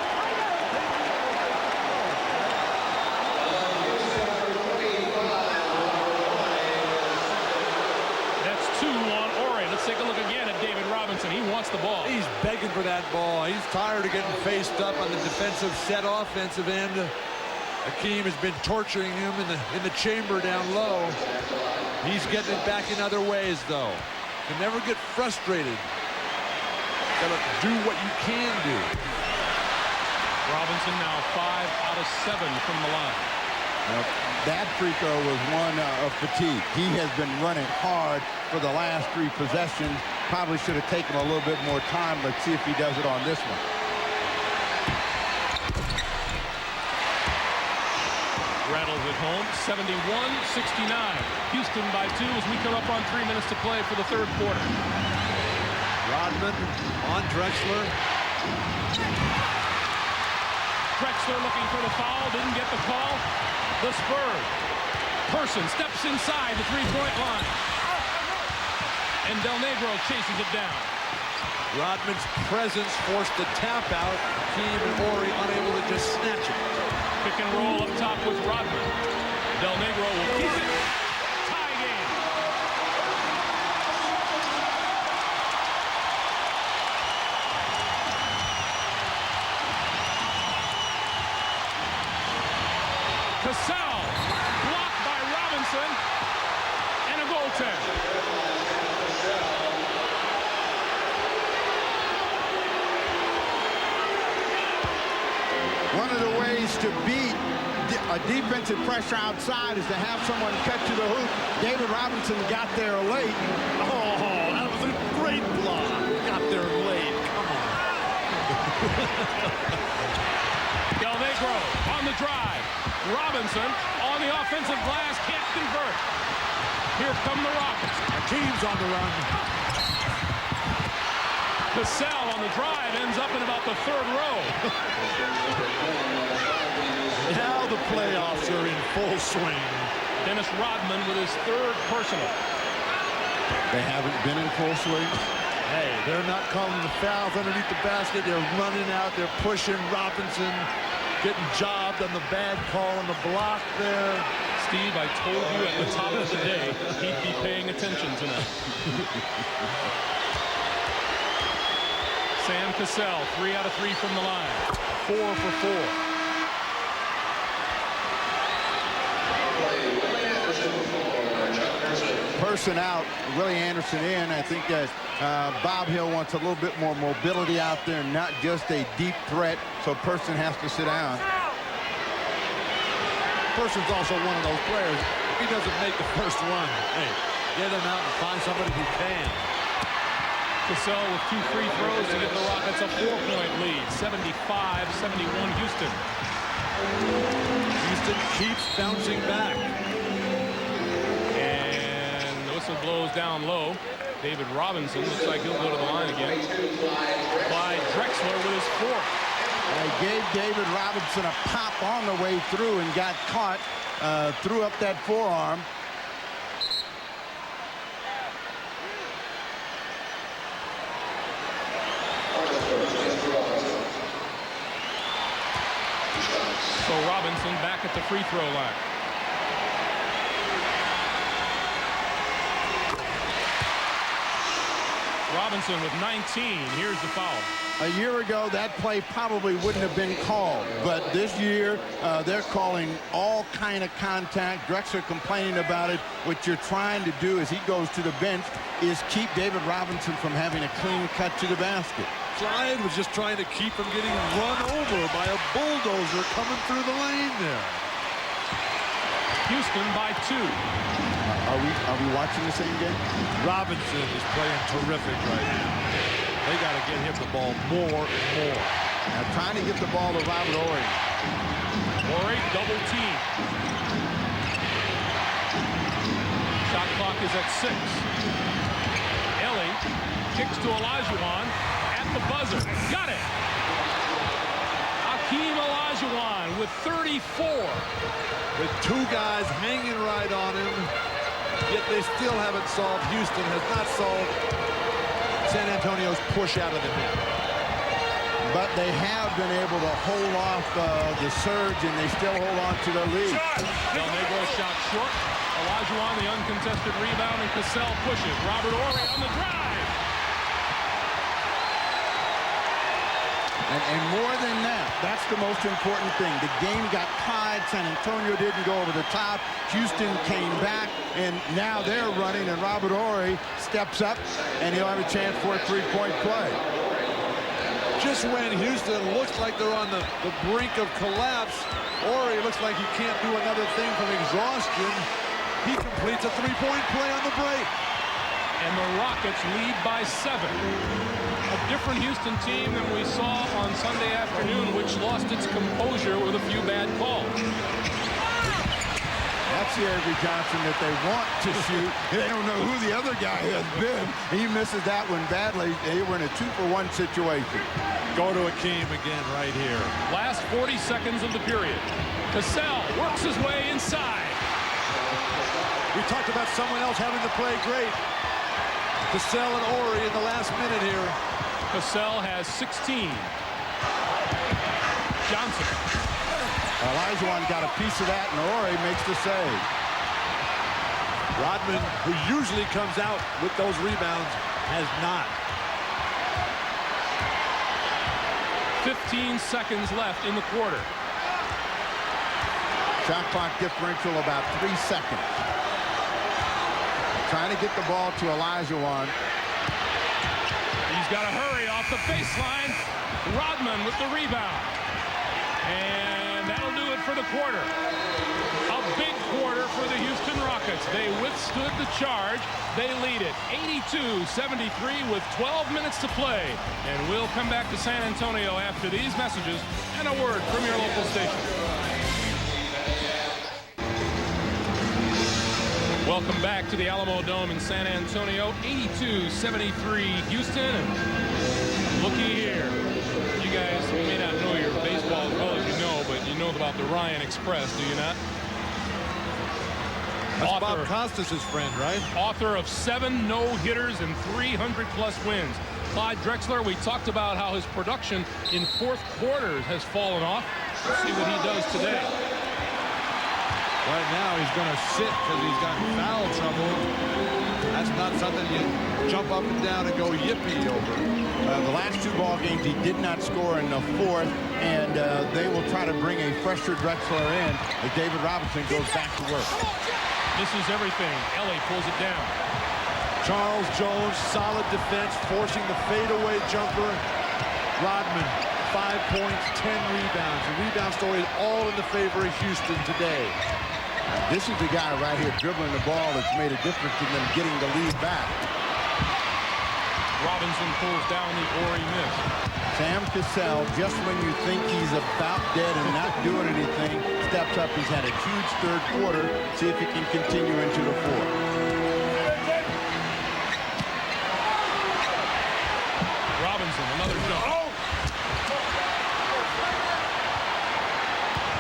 That's 2 on Horry. Let's take a look again at David Robinson. He wants the ball. He's begging for that ball. He's tired of getting faced up on the defensive set offensive end. Hakeem has been torturing him in the chamber down low. He's getting it back in other ways, though. Can never get frustrated. Gotta do what you can do. Robinson now 5 out of 7 from the line. That free throw was one of fatigue. He has been running hard for the last 3 possessions. Probably should have taken a little bit more time. Let's see if he does it on this one. Rattles it home, 71-69. Houston by 2 as we come up on 3 minutes to play for the third quarter. Rodman on Drexler. Drexler looking for the foul, didn't get the call. The Spurs. Person steps inside the three-point line. And Del Negro chases it down. Rodman's presence forced the tap out. Hakeem and Horry unable to just snatch it. Pick and roll up top with Rodman. Del Negro will keep it. Tie game. Cassell blocked by Robinson and a goaltend. One of the ways to beat a defensive pressure outside is to have someone cut to the hoop. David Robinson got there late. Oh, that was a great block. Got there late. Come on. Del Negro on the drive. Robinson on the offensive glass, can't convert. Here come the Rockets. Hakeem's on the run. Cassell on the drive ends up in about the 3rd row. Now the playoffs are in full swing. Dennis Rodman with his 3rd personal. They haven't been in full swing. Hey, they're not calling the fouls underneath the basket. They're running out. They're pushing. Robinson getting jobbed on the bad call on the block there. Steve, I told you at the top of the day he'd be paying attention tonight. Sam Cassell, 3 out of 3 from the line. 4 for 4. Person out, Willie Anderson in. I think that Bob Hill wants a little bit more mobility out there, not just a deep threat, so Person has to sit down. Person's also one of those players. If he doesn't make the first run, hey, get him out and find somebody who can. Cassell with 2 free throws to give the Rockets a 4-point lead. 75-71 Houston. Houston keeps bouncing back. Whistle blows down low. David Robinson looks like he'll go to the line again. Clyde Drexler with his 4th. They gave David Robinson a pop on the way through and got caught. Threw up that forearm. So Robinson back at the free throw line. Robinson with 19. Here's the foul. A year ago, that play probably wouldn't have been called. But this year, they're calling all kind of contact. Drexler complaining about it. What you're trying to do as he goes to the bench is keep David Robinson from having a clean cut to the basket. Clyde was just trying to keep him getting run over by a bulldozer coming through the lane there. Houston by 2. Are we watching the same game? Robinson is playing terrific right now. They got to get him the ball more and more. Now trying to get the ball to Robert Horry. Horry double team. Shot clock is at 6. Ellie kicks to Olajuwon at the buzzer. Got it. Hakeem Olajuwon with 34. With 2 guys hanging right on him, yet they still haven't solved. Houston has not solved San Antonio's push out of the net. But they have been able to hold off the surge, and they still hold on to their lead. Del Negro shot short. Olajuwon the uncontested rebound, and Cassell pushes. Robert Horry on the drive. And more than that, that's the most important thing. The game got tied. San Antonio didn't go over the top. Houston came back, and now they're running, and Robert Horry steps up, and he'll have a chance for a 3-point play. Just when Houston looks like they're on the brink of collapse, Horry looks like he can't do another thing from exhaustion. He completes a 3-point play on the break. And the Rockets lead by 7. A different Houston team than we saw on Sunday afternoon, which lost its composure with a few bad calls. That's the Avery Johnson that they want to shoot. They don't know who the other guy has been. He misses that one badly. They were in a 2-for-1 situation. Go to Hakeem again right here. Last 40 seconds of the period. Cassell works his way inside. We talked about someone else having to play great. Cassell and Horry in the last minute here. Cassell has 16. Johnson. Olajuwon got a piece of that, and Horry makes the save. Rodman, who usually comes out with those rebounds, has not. 15 seconds left in the quarter. Shot clock differential about 3 seconds. Trying to get the ball to Olajuwon. He's got to hurry off the baseline. Rodman with the rebound. And that'll do it for the quarter. A big quarter for the Houston Rockets. They withstood the charge. They lead it 82-73 with 12 minutes to play. And we'll come back to San Antonio after these messages and a word from your local station. Welcome back to the Alamo Dome in San Antonio. 82-73 Houston. And looky here. You guys may not know your baseball as well as you know, but you know about the Ryan Express, do you not? That's Bob Costas' friend, right? Author of 7 no-hitters and 300-plus wins. Clyde Drexler, we talked about how his production in fourth quarters has fallen off. Let's see what he does today. Right now, he's going to sit because he's got foul trouble. That's not something you jump up and down and go yippee over. The last 2 ball games, he did not score in the 4th, and they will try to bring a fresher Drexler in as David Robinson goes back to work. This is everything. Ellie pulls it down. Charles Jones, solid defense, forcing the fadeaway jumper. Rodman, 5 points, 10 rebounds. The rebound story is all in the favor of Houston today. This is the guy right here dribbling the ball that's made a difference in them getting the lead back. Robinson pulls down the Ori miss. Sam Cassell, just when you think he's about dead and not doing anything, steps up. He's had a huge 3rd quarter. See if he can continue into the 4th. Robinson, another jump.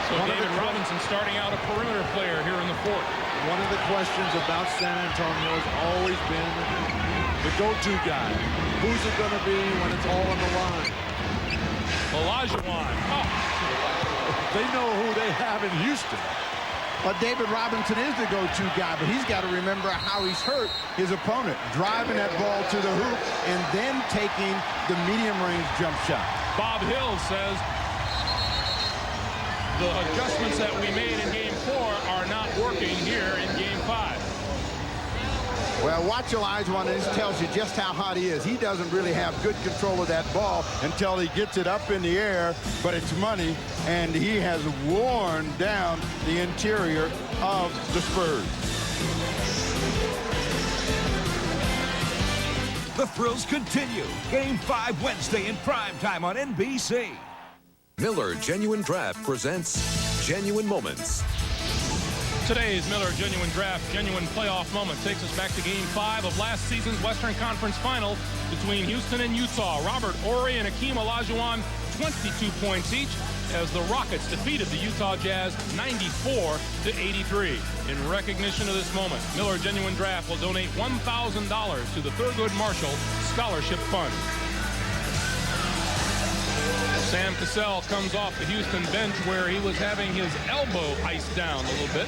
So David Robinson starting out a perimeter player here in the 4th. One of the questions about San Antonio has always been the go-to guy. Who's it going to be when it's all on the line? Olajuwon. Oh. They know who they have in Houston. But David Robinson is the go-to guy, but he's got to remember how he's hurt his opponent, driving that ball to the hoop and then taking the medium-range jump shot. Bob Hill says the adjustments that we made in Game 4 are not working here in Game 5. Well, watch Olajuwon, and this tells you just how hot he is. He doesn't really have good control of that ball until he gets it up in the air, but it's money, and he has worn down the interior of the Spurs. The thrills continue. Game 5 Wednesday in primetime on NBC. Miller Genuine Draft presents Genuine Moments. Today's Miller Genuine Draft Genuine Playoff Moment takes us back to Game 5 of last season's Western Conference Final between Houston and Utah. Robert Horry and Hakeem Olajuwon, 22 points each, as the Rockets defeated the Utah Jazz 94-83. In recognition of this moment, Miller Genuine Draft will donate $1,000 to the Thurgood Marshall Scholarship Fund. Sam Cassell comes off the Houston bench where he was having his elbow iced down a little bit.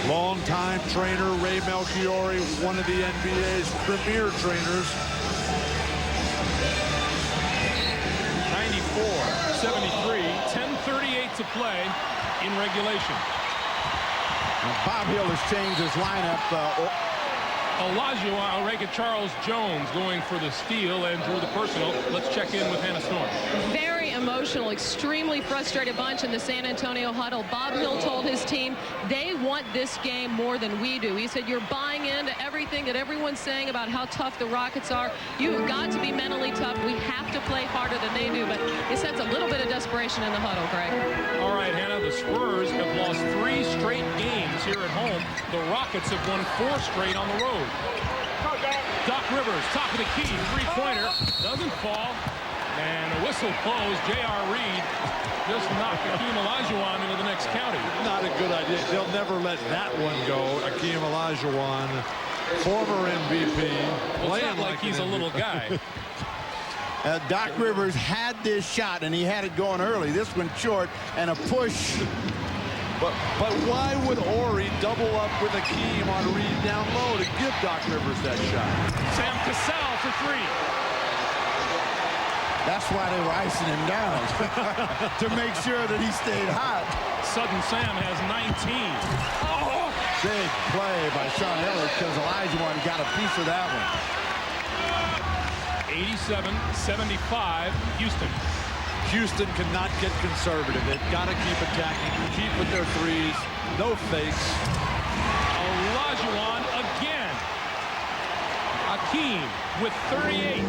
Longtime trainer Ray Melchiori, one of the NBA's premier trainers. 94-73, 10:38 to play in regulation. Now Bob Hill has changed his lineup. Olajuwon, Charles Jones going for the steal and drew the personal. Let's check in with Hannah Storm. Very emotional, extremely frustrated bunch in the San Antonio huddle. Bob Hill told his team they want this game more than we do. He said, you're buying into everything that everyone's saying about how tough the Rockets are. You've got to be mentally tough. We have to play harder than they do. But he sense a little bit of desperation in the huddle, Greg. All right, Hannah, the Spurs have lost 3 straight games here at home. The Rockets have won 4 straight on the road. Doc Rivers, top of the key, 3-pointer, doesn't fall, and a whistle blows. J.R. Reed just knocked Hakeem Olajuwon into the next county. Not a good idea. They'll never let that one go. Hakeem Olajuwon, former MVP. Well, it's not like he's a little guy. Doc Rivers had this shot, and he had it going early. This one short, and a push. But why would Horry double up with Hakeem on Reed down low to give Doc Rivers that shot? Sam Cassell for 3. That's why they were icing him down, to make sure that he stayed hot. Sudden Sam has 19. Oh! Big play by Sean Elliott because Olajuwon got a piece of that one. 87-75, Houston. Houston cannot get conservative. They've got to keep attacking, keep with their threes, no fakes. Olajuwon again. Hakeem with 38.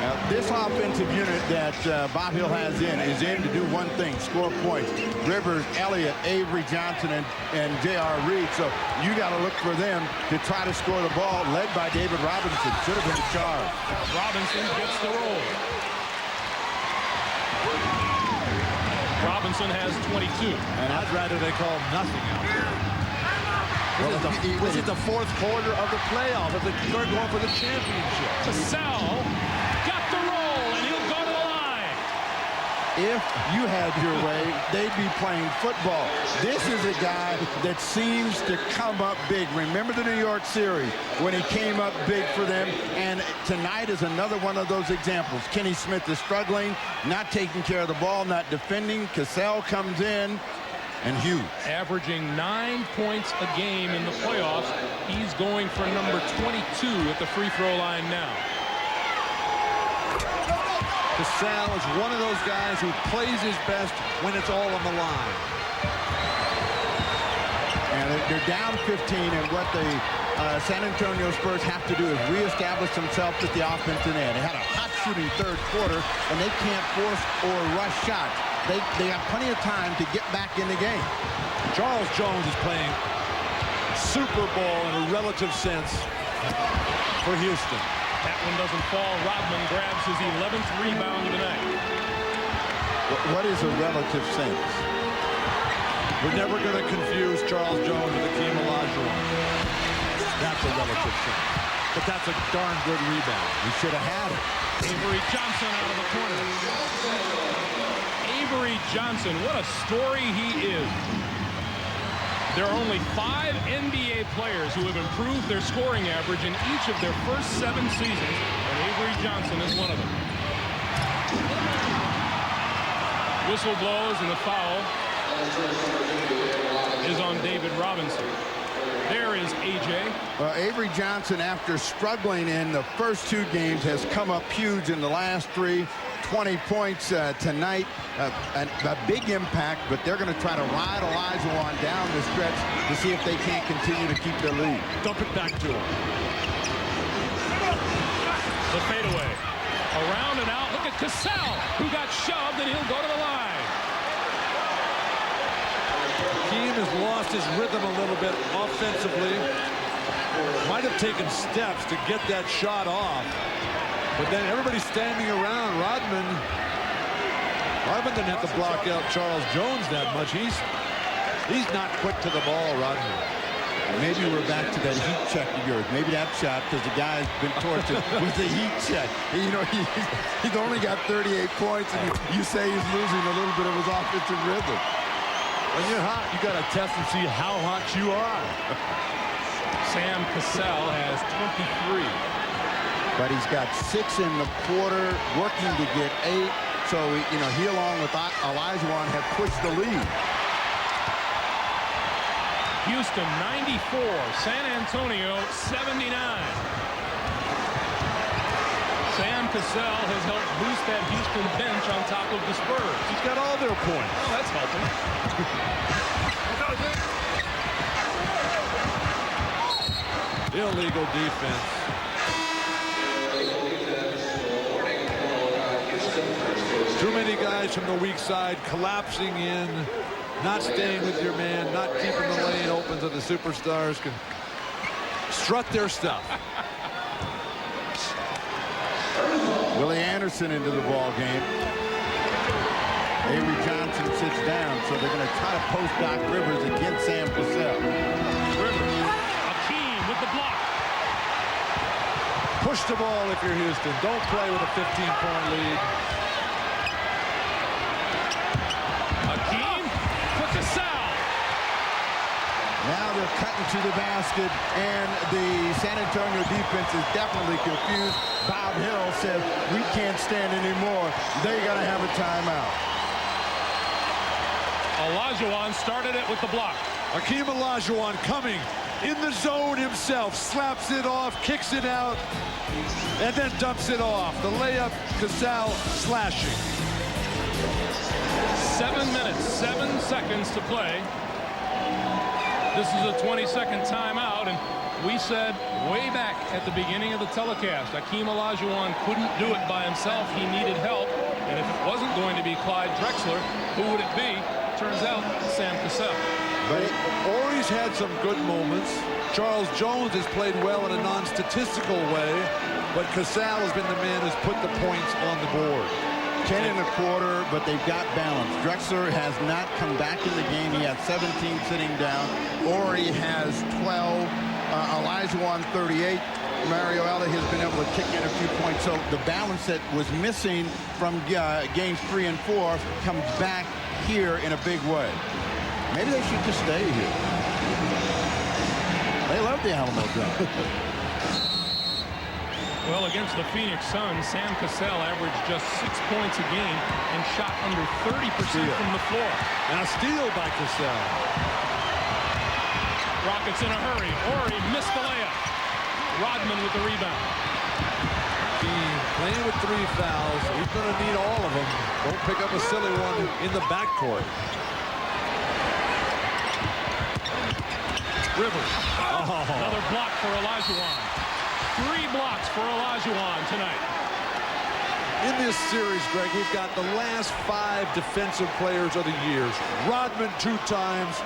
Now, this offensive unit that Bob Hill has is in to do one thing, score points. Rivers, Elliott, Avery Johnson, and J.R. Reed. So you got to look for them to try to score the ball, led by David Robinson. Should have been a charge. Robinson gets the roll. Robinson has 22. And I'd rather they call nothing out there. This is the 4th quarter of the playoff. They're going for the championship. Cassell got the roll, and he'll go to the line. if you had your way, they'd be playing football. This is a guy that seems to come up big. Remember the New York series when he came up big for them, and tonight is another one of those examples. Kenny Smith is struggling, not taking care of the ball, not defending. Cassell comes in, and huge. Averaging 9 points a game in the playoffs. He's going for number 22 at the free throw line now. Cassell is one of those guys who plays his best when it's all on the line. And they're down 15, and what the San Antonio Spurs have to do is reestablish themselves at the offensive end. They had a hot shooting third quarter, and they can't force or rush shots. They have plenty of time to get back in the game. Charles Jones is playing Super Bowl in a relative sense for Houston. That one doesn't fall. Rodman grabs his 11th rebound of the night. What is a relative sense? We're never going to confuse Charles Jones with Akeem Olajuwon. That's a relative sense. But that's a darn good rebound. We should have had it. Avery Johnson out of the corner. Avery Johnson, what a story he is. There are only 5 NBA players who have improved their scoring average in each of their first 7 seasons, and Avery Johnson is one of them. Whistle blows, and the foul is on David Robinson. There is A.J. Well, Avery Johnson, after struggling in the first 2 games, has come up huge in the last 3. 20 points tonight, a big impact, but they're going to try to ride Olajuwon down the stretch to see if they can't continue to keep their lead. Dump it back to him. The fadeaway. Around and out. Look at Cassell, who got shoved, and he'll go to the line. Akeem has lost his rhythm a little bit offensively. Might have taken steps to get that shot off. But then everybody's standing around. Rodman didn't have to block out Charles Jones that much. He's not quick to the ball, Rodman. Maybe we're back to that heat check of yours. Maybe that shot, because the guy's been tortured, was the heat check. You know, he's only got 38 points, and you say he's losing a little bit of his offensive rhythm. When you're hot, you got to test and see how hot you are. Sam Cassell has 23. But he's got 6 in the quarter, working to get 8. So, you know, he along with Olajuwon have pushed the lead. Houston 94, San Antonio 79. Sam Cassell has helped boost that Houston bench on top of the Spurs. He's got all their points. Oh, that's helping. Illegal defense. Too many guys from the weak side collapsing in, not staying with your man, not keeping the lane open so the superstars can strut their stuff. Willie Anderson into the ball game. Avery Johnson sits down, so they're going to try to post Doc Rivers against Sam Cassell. Rivers, Akeem with the block. Push the ball if you're Houston. Don't play with a 15-point lead. Akeem for Cassell. Now they're cutting to the basket, and the San Antonio defense is definitely confused. Bob Hill said, we can't stand anymore. They got to have a timeout. Olajuwon started it with the block. Akeem Olajuwon coming in the zone himself, slaps it off, kicks it out, and then dumps it off. The layup, Cassell slashing. 7 minutes, 7 seconds to play. This is a 20-second timeout, and we said way back at the beginning of the telecast, Akeem Olajuwon couldn't do it by himself. He needed help, and if it wasn't going to be Clyde Drexler, who would it be? Turns out, Sam Cassell. But Horry's had some good moments. Charles Jones has played well in a non-statistical way, but Cassell has been the man who's put the points on the board. 10 in a quarter, but they've got balance. Drexler has not come back in the game. He had 17 sitting down. Horry has 12. Olajuwon 38. Mario Elliott has been able to kick in a few points. So the balance that was missing from games 3 and 4 comes back here in a big way. Maybe they should just stay here. They love the Alamo Dome. Well, against the Phoenix Suns, Sam Cassell averaged just 6 points a game and shot under 30% from the floor. And a steal by Cassell. Rockets in a hurry. Ori missed the layup. Rodman with the rebound. Playing with 3 fouls. He's going to need all of them. Don't pick up a silly one in the backcourt. Rivers. Oh. Another block for Olajuwon. 3 blocks for Olajuwon tonight. In this series, Greg, we've got the last 5 defensive players of the years. Rodman 2 times.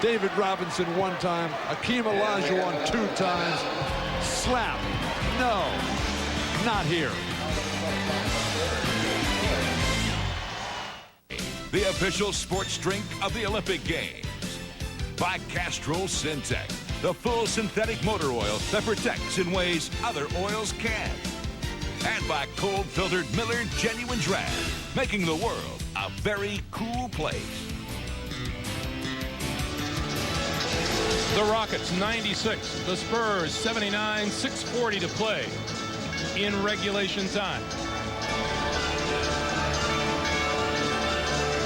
David Robinson 1 time. Hakeem Olajuwon 2 times. Slap. No. Not here. The official sports drink of the Olympic Games. By Castrol Syntec, the full synthetic motor oil that protects in ways other oils can't. And by cold-filtered Miller Genuine Draft, making the world a very cool place. The Rockets 96, the Spurs 79, 6:40 to play in regulation time.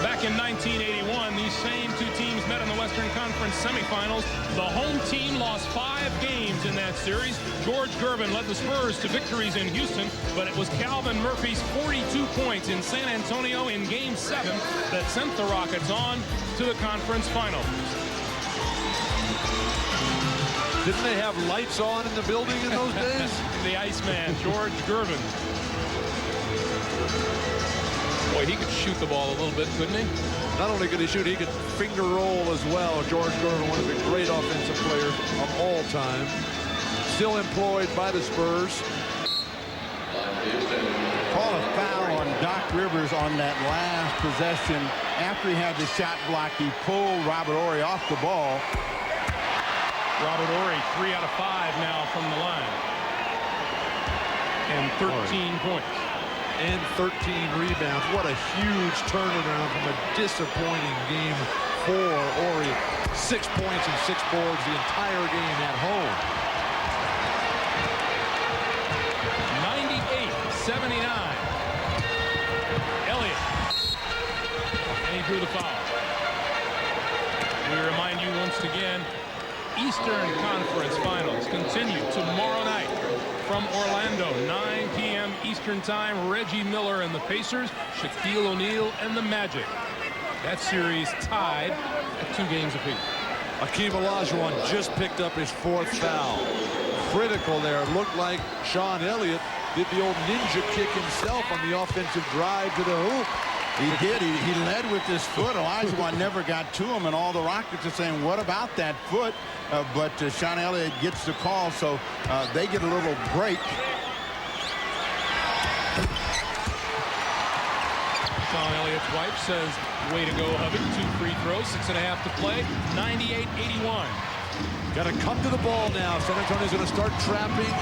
Back in 1981, these same 2 teams met in the Western Conference semifinals. The home team lost 5 games in that series. George Gervin led the Spurs to victories in Houston, but it was Calvin Murphy's 42 points in San Antonio in Game 7 that sent the Rockets on to the conference finals. Didn't they have lights on in the building in those days? The Iceman, George Gervin. Boy, he could shoot the ball a little bit, couldn't he? Not only could he shoot, he could finger roll as well. George Gervin, one of the great offensive players of all time. Still employed by the Spurs. Call a foul on Doc Rivers on that last possession. After he had the shot block, he pulled Robert Horry off the ball. Robert Horry, 3 out of 5 now from the line. And 13 points. And 13 rebounds. What a huge turnaround from a disappointing game for Horry. 6 points and 6 boards the entire game at home. 98-79. Elliott. And he drew the foul. We remind you once again, Eastern Conference Finals continue tomorrow night from Orlando, 9 p.m. Eastern Time. Reggie Miller and the Pacers, Shaquille O'Neal and the Magic. That series tied at 2 games apiece. Hakeem Olajuwon just picked up his 4th foul. Critical there. It looked like Sean Elliott did the old ninja kick himself on the offensive drive to the hoop. He did. He led with his foot. Olajuwon never got to him, and all the Rockets are saying, what about that foot? But Sean Elliott gets the call, so they get a little break. Sean Elliott's wife says, way to go, hubby. 2 free throws, 6.5 to play, 98-81. Got to come to the ball now. San Antonio's going to start trapping.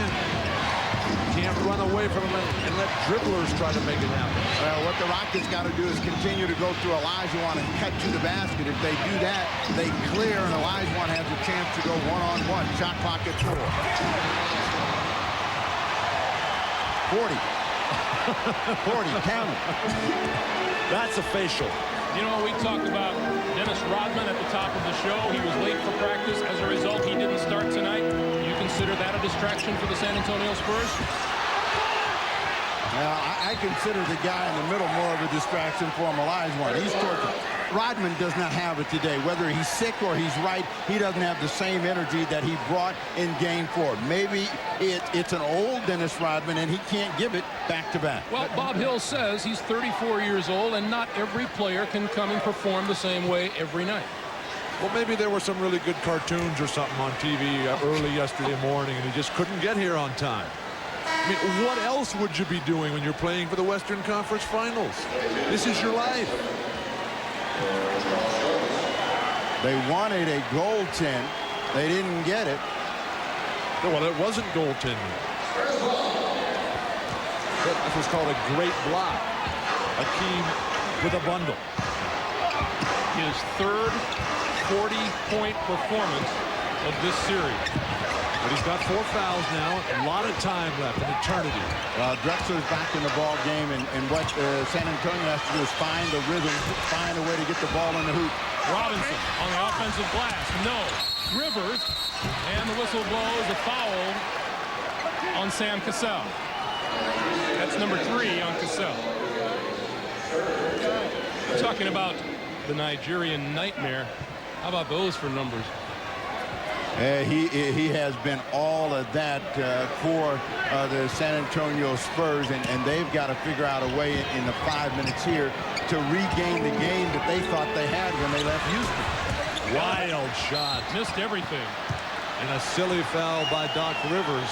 Can't run away from him and let dribblers try to make it happen. Well, what the Rockets got to do is continue to go through Olajuwon and cut to the basket. If they do that, they clear, and Olajuwon has a chance to go one-on-one. Shot clock at 4. 40. 40, count it. That's a facial. You know, we talked about Dennis Rodman at the top of the show. He was late for practice. As a result, he didn't start tonight. You consider that a distraction for the San Antonio Spurs? Well, I consider the guy in the middle more of a distraction for him. Olajuwon. He's tortured. Rodman does not have it today. Whether he's sick or he's right, he doesn't have the same energy that he brought in Game 4. Maybe it's an old Dennis Rodman, and he can't give it back-to-back. Well, Bob Hill says he's 34 years old, and not every player can come and perform the same way every night. Well, maybe there were some really good cartoons or something on TV early yesterday morning, and he just couldn't get here on time. I mean, what else would you be doing when you're playing for the Western Conference Finals? This is your life. They wanted a goaltend. They didn't get it. Well, it wasn't goaltending. That was called a great block. Akeem with a bundle. His third 40-point performance of this series. But he's got 4 fouls now. A lot of time left, an eternity. Drexler's back in the ball game, and what San Antonio has to do is find the rhythm, find a way to get the ball in the hoop. Robinson on the offensive glass. No. Rivers, and the whistle blows a foul on Sam Cassell. That's number 3 on Cassell. Talking about the Nigerian nightmare. How about those for numbers? He has been all of that for the San Antonio Spurs, and they've got to figure out a way in the 5 minutes here to regain the game that they thought they had when they left Houston. Wild shot. Missed everything. And a silly foul by Doc Rivers.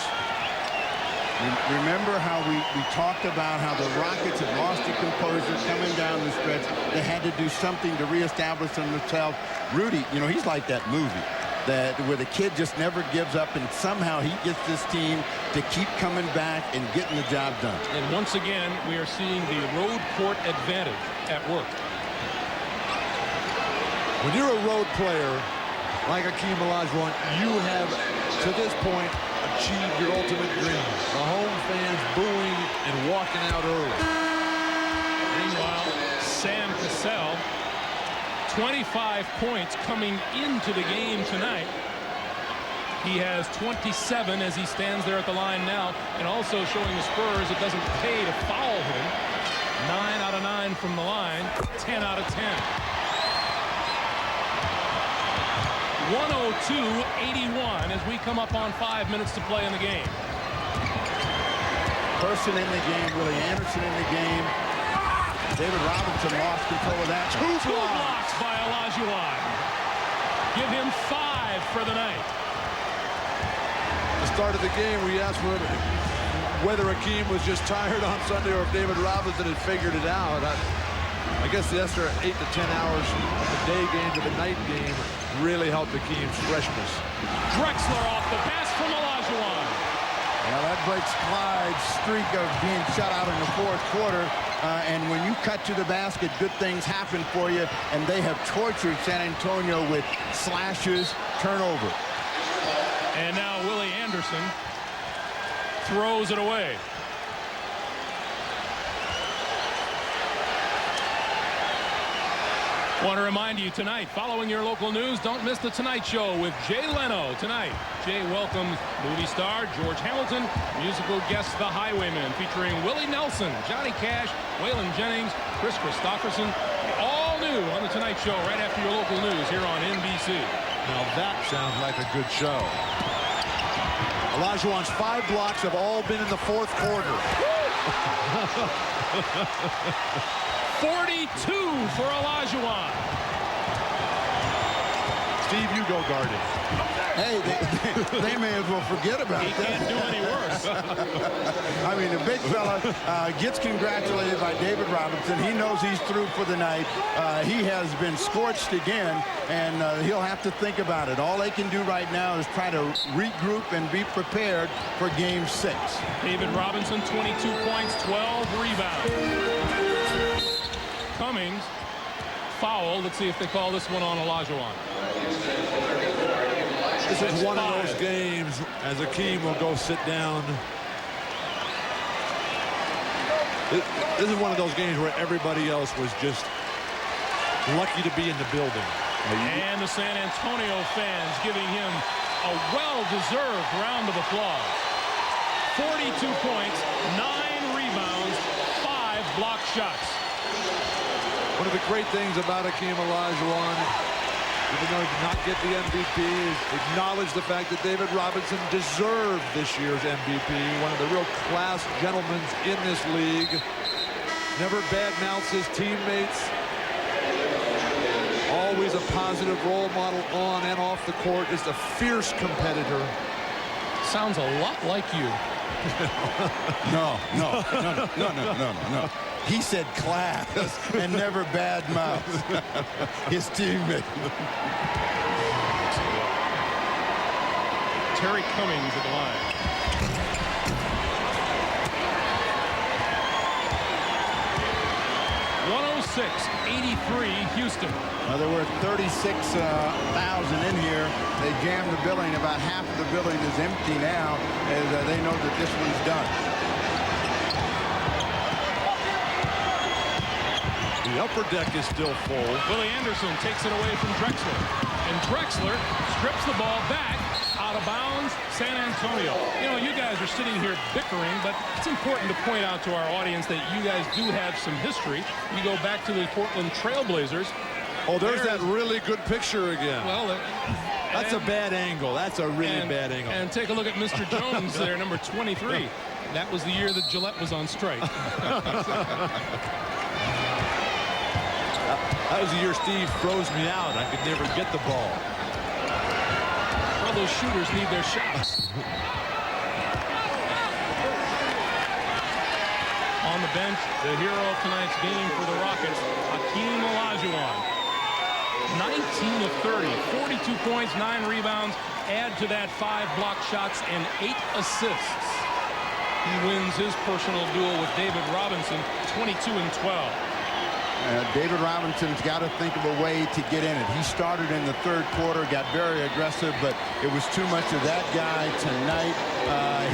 Remember how we talked about how the Rockets had lost their composure coming down the stretch. They had to do something to reestablish themselves. Rudy, you know, he's like that movie where the kid just never gives up, and somehow he gets this team to keep coming back and getting the job done. And once again, we are seeing the road court advantage at work. When you're a road player like Akeem Olajuwon, you have, to this point, achieved your ultimate dream. The home fans booing and walking out early. Meanwhile, Sam Cassell, 25 points coming into the game tonight. He has 27 as he stands there at the line now, and also showing the Spurs it doesn't pay to foul him. 9 out of 9 from the line, 10 out of 10. 102-81 as we come up on 5 minutes to play in the game. Person in the game, Willie Anderson in the game. David Robinson lost control of that. Two blocks by Olajuwon. Give him 5 for the night. At the start of the game, we asked whether Akeem was just tired on Sunday or if David Robinson had figured it out. I guess the extra 8 to 10 hours of the day game to the night game really helped Akeem's freshness. Drexler off the pass from Olajuwon. Now that breaks Clyde's streak of being shut out in the 4th quarter. And when you cut to the basket, good things happen for you. And they have tortured San Antonio with slashes, turnover. And now Willie Anderson throws it away. Want to remind you tonight, following your local news, don't miss The Tonight Show with Jay Leno tonight. Jay welcomes movie star George Hamilton, musical guest The Highwaymen, featuring Willie Nelson, Johnny Cash, Waylon Jennings, Chris Christopherson. All new on The Tonight Show right after your local news here on NBC. Now that sounds like a good show. Olajuwon's 5 blocks have all been in the 4th quarter. 42 for Olajuwon. Steve, you go guard it. Hey, they may as well forget about that. He can't do any worse. I mean, the big fella gets congratulated by David Robinson. He knows he's through for the night. He has been scorched again, and he'll have to think about it. All they can do right now is try to regroup and be prepared for Game 6. David Robinson, 22 points, 12 rebounds. Cummings, foul. Let's see if they call this one on Olajuwon. This is one of those games as Akeem will go sit down. This is one of those games where everybody else was just lucky to be in the building. And the San Antonio fans giving him a well-deserved round of applause. 42 points, 9 rebounds, 5 block shots. One of the great things about Akeem Olajuwon, even though he did not get the MVP, is acknowledge the fact that David Robinson deserved this year's MVP. One of the real class gentlemen in this league. Never badmouths his teammates. Always a positive role model on and off the court. Just a fierce competitor. Sounds a lot like you. No. He said class and never badmouth his teammate. Terry Cummings at the line. 106-83 Houston. Well, there were 36,000 in here. They jammed the building. About half of the building is empty now as they know that this one's done. The upper deck is still full. Willie Anderson takes it away from Drexler. And Drexler strips the ball back out of bounds. San Antonio. You know, you guys are sitting here bickering, but it's important to point out to our audience that you guys do have some history. You go back to the Portland Trailblazers. Oh, there's that really good picture again. Well, that's a bad angle. That's a really bad angle. And take a look at Mr. Jones there, number 23. That was the year that Gillette was on strike. That was the year Steve froze me out. I could never get the ball. All those shooters need their shots. On the bench, the hero of tonight's game for the Rockets, Hakeem Olajuwon. 19 of 30, 42 points, 9 rebounds. Add to that 5 block shots and 8 assists. He wins his personal duel with David Robinson, 22 and 12. David Robinson's got to think of a way to get in it. He started in the third quarter, got very aggressive, but it was too much of that guy tonight.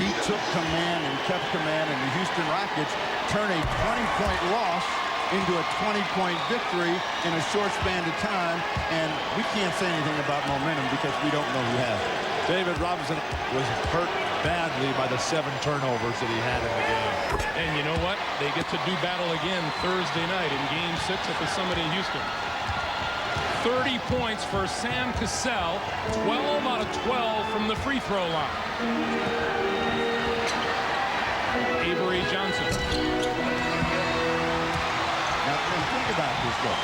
He took command and kept command, and the Houston Rockets turn a 20-point loss into a 20-point victory in a short span of time, and we can't say anything about momentum because we don't know who has it. David Robinson was hurt badly by the 7 turnovers that he had in the game. And you know what? They get to do battle again Thursday night in Game 6 at the Summit in Houston. 30 points for Sam Cassell, 12 out of 12 from the free throw line. Avery Johnson. Now, think about this, though.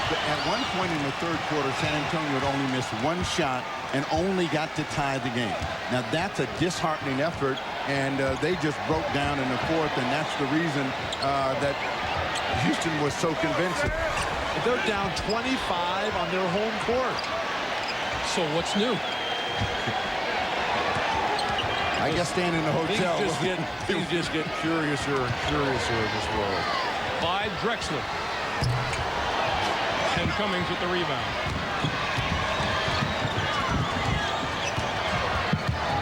At one point in the third quarter, San Antonio had only missed 1 shot and only got to tie the game. Now, that's a disheartening effort, and they just broke down in the fourth, and that's the reason that Houston was so convincing. They're down 25 on their home court. So what's new? I guess staying in the hotel. Things just get curiouser and curiouser in this world. Clyde Drexler. And Cummings with the rebound.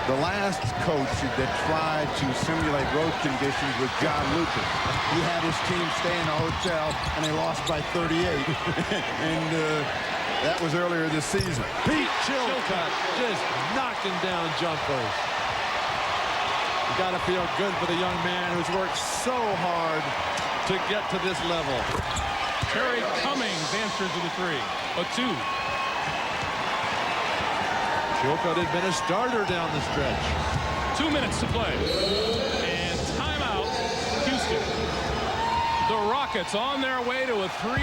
The last coach that tried to simulate road conditions was John Lucas. He had his team stay in a hotel, and they lost by 38. And that was earlier this season. Pete Chilcutt just knocking down jumpers. You got to feel good for the young man who's worked so hard to get to this level. Terry Cummings answers with a 3. A 2. Chilcutt had been a starter down the stretch. 2 minutes to play. And timeout, Houston. The Rockets on their way to a 3-2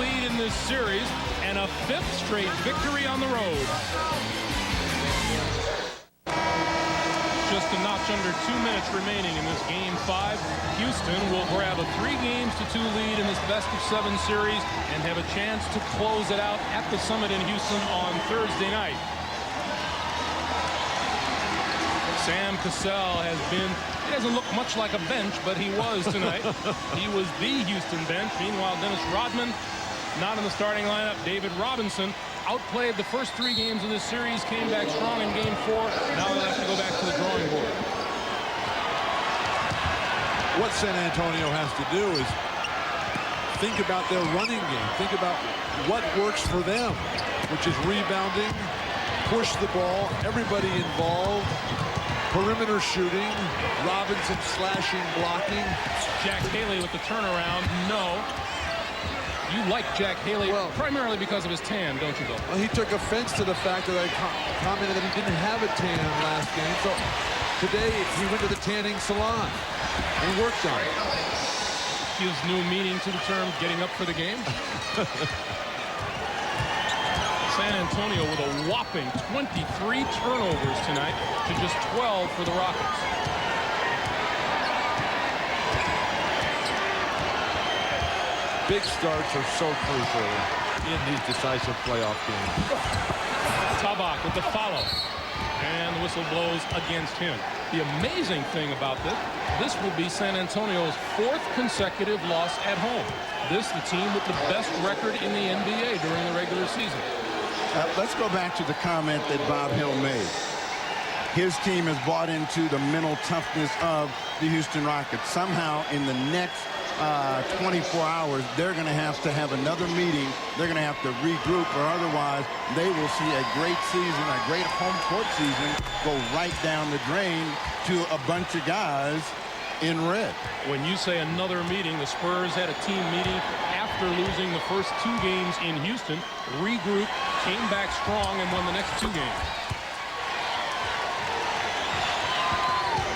lead in this series and a 5th straight victory on the road. Just a notch under 2 minutes remaining in this Game 5. Houston will grab a 3-2 lead in this best-of-7 series and have a chance to close it out at the Summit in Houston on Thursday night. Sam Cassell has been, he doesn't look much like a bench, but he was tonight. He was the Houston bench. Meanwhile, Dennis Rodman not in the starting lineup. David Robinson outplayed the first 3 games of this series, came back strong in Game 4. Now they'll have to go back to the drawing board. What San Antonio has to do is think about their running game. Think about what works for them, which is rebounding, push the ball, everybody involved, perimeter shooting, Robinson slashing, blocking. Jack Haley with the turnaround. No. You like Jack Haley primarily because of his tan, don't you, Bill? Well, he took offense to the fact that I commented that he didn't have a tan last game. So today he went to the tanning salon and worked on it. Gives new meaning to the term getting up for the game. San Antonio with a whopping 23 turnovers tonight to just 12 for the Rockets. Big starts are so crucial in these decisive playoff games. Tabak with the follow. And the whistle blows against him. The amazing thing about this will be San Antonio's 4th consecutive loss at home. This, the team with the best record in the NBA during the regular season. Let's go back to the comment that Bob Hill made. His team has bought into the mental toughness of the Houston Rockets. Somehow in the next 24 hours, they're going to have another meeting. They're going to have to regroup, or otherwise they will see a great season, a great home court season go right down the drain to a bunch of guys in red. When you say another meeting, the Spurs had a team meeting after losing the first 2 games in Houston, regrouped, came back strong, and won the next 2 games.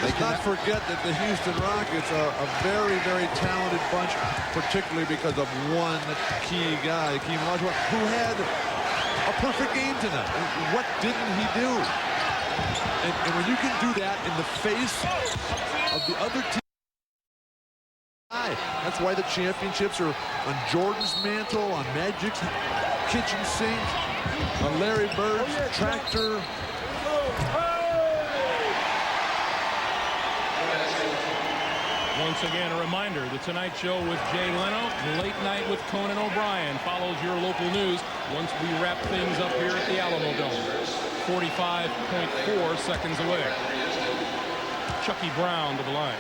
Let's not forget that the Houston Rockets are a very, very talented bunch, particularly because of one key guy, Hakeem Olajuwon, who had a perfect game tonight. What didn't he do? And when you can do that in the face of the other team, that's why the championships are on Jordan's mantle, on Magic's kitchen sink, on Larry Bird's tractor. Once again, a reminder, The Tonight Show with Jay Leno, Late Night with Conan O'Brien follows your local news once we wrap things up here at the Alamo Dome. 45.4 seconds away. Chucky Brown to the line.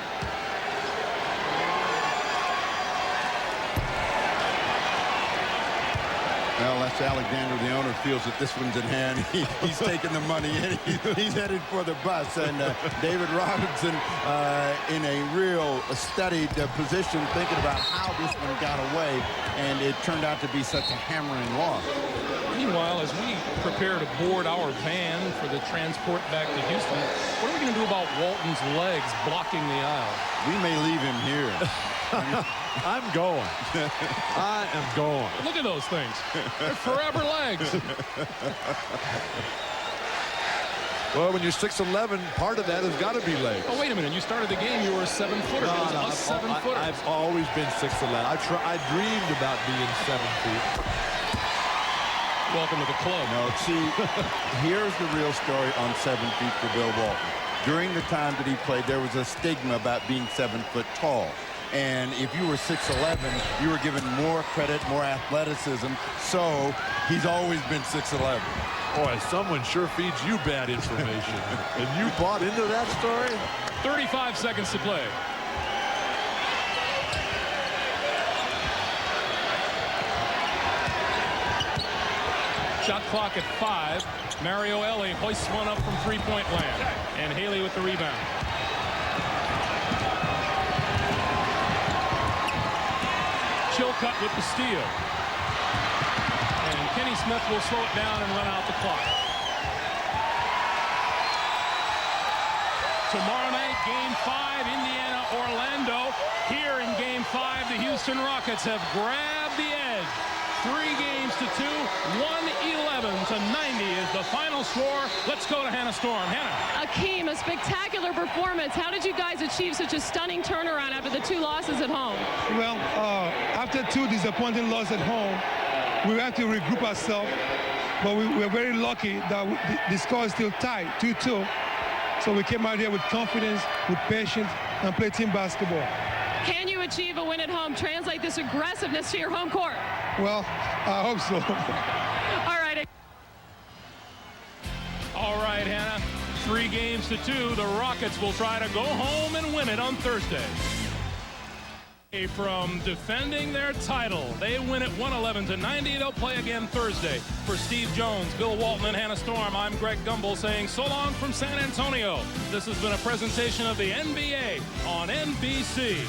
Well, that's Alexander. The owner feels that this one's in hand. He's taking the money and he's headed for the bus. And David Robinson in a real studied position, thinking about how this one got away. And it turned out to be such a hammering loss. Meanwhile, as we prepare to board our van for the transport back to Houston, what are we going to do about Walton's legs blocking the aisle? We may leave him here. I'm going. I am going. Look at those things. They're forever legs. Well, when you're 6'11", part of that has got to be legs. Oh, wait a minute. You started the game, you were a 7-footer. No, it was a 7-footer. I've always been 6'11". I dreamed about being 7 feet. Welcome to the club. No, see, here's the real story on 7 feet for Bill Walton. During the time that he played, there was a stigma about being 7 foot tall. And if you were 6'11", you were given more credit, more athleticism. So he's always been 6'11". Boy, someone sure feeds you bad information. And you bought into that story? 35 seconds to play. Shot clock at 5. Mario Elie hoists one up from three-point land. And Haley with the rebound. Chilcutt with the steal. And Kenny Smith will slow it down and run out the clock. Tomorrow night, Game 5, Indiana, Orlando. Here in Game 5, the Houston Rockets have grabbed the edge. 3 games to 2, 111-90 is the final score. Let's go to Hannah Storm. Hannah. Hakeem, a spectacular performance. How did you guys achieve such a stunning turnaround after the 2 losses at home? Well, after 2 disappointing losses at home, we had to regroup ourselves, but we were very lucky that the score is still tied, 2-2. So we came out here with confidence, with patience, and played team basketball. Can you achieve a win at home? Translate this aggressiveness to your home court. Well, I hope so. All right, Hannah. 3 games to 2. The Rockets will try to go home and win it on Thursday. From defending their title, they win it 111-90. They'll play again Thursday. For Steve Jones, Bill Walton, and Hannah Storm, I'm Greg Gumbel saying so long from San Antonio. This has been a presentation of the NBA on NBC.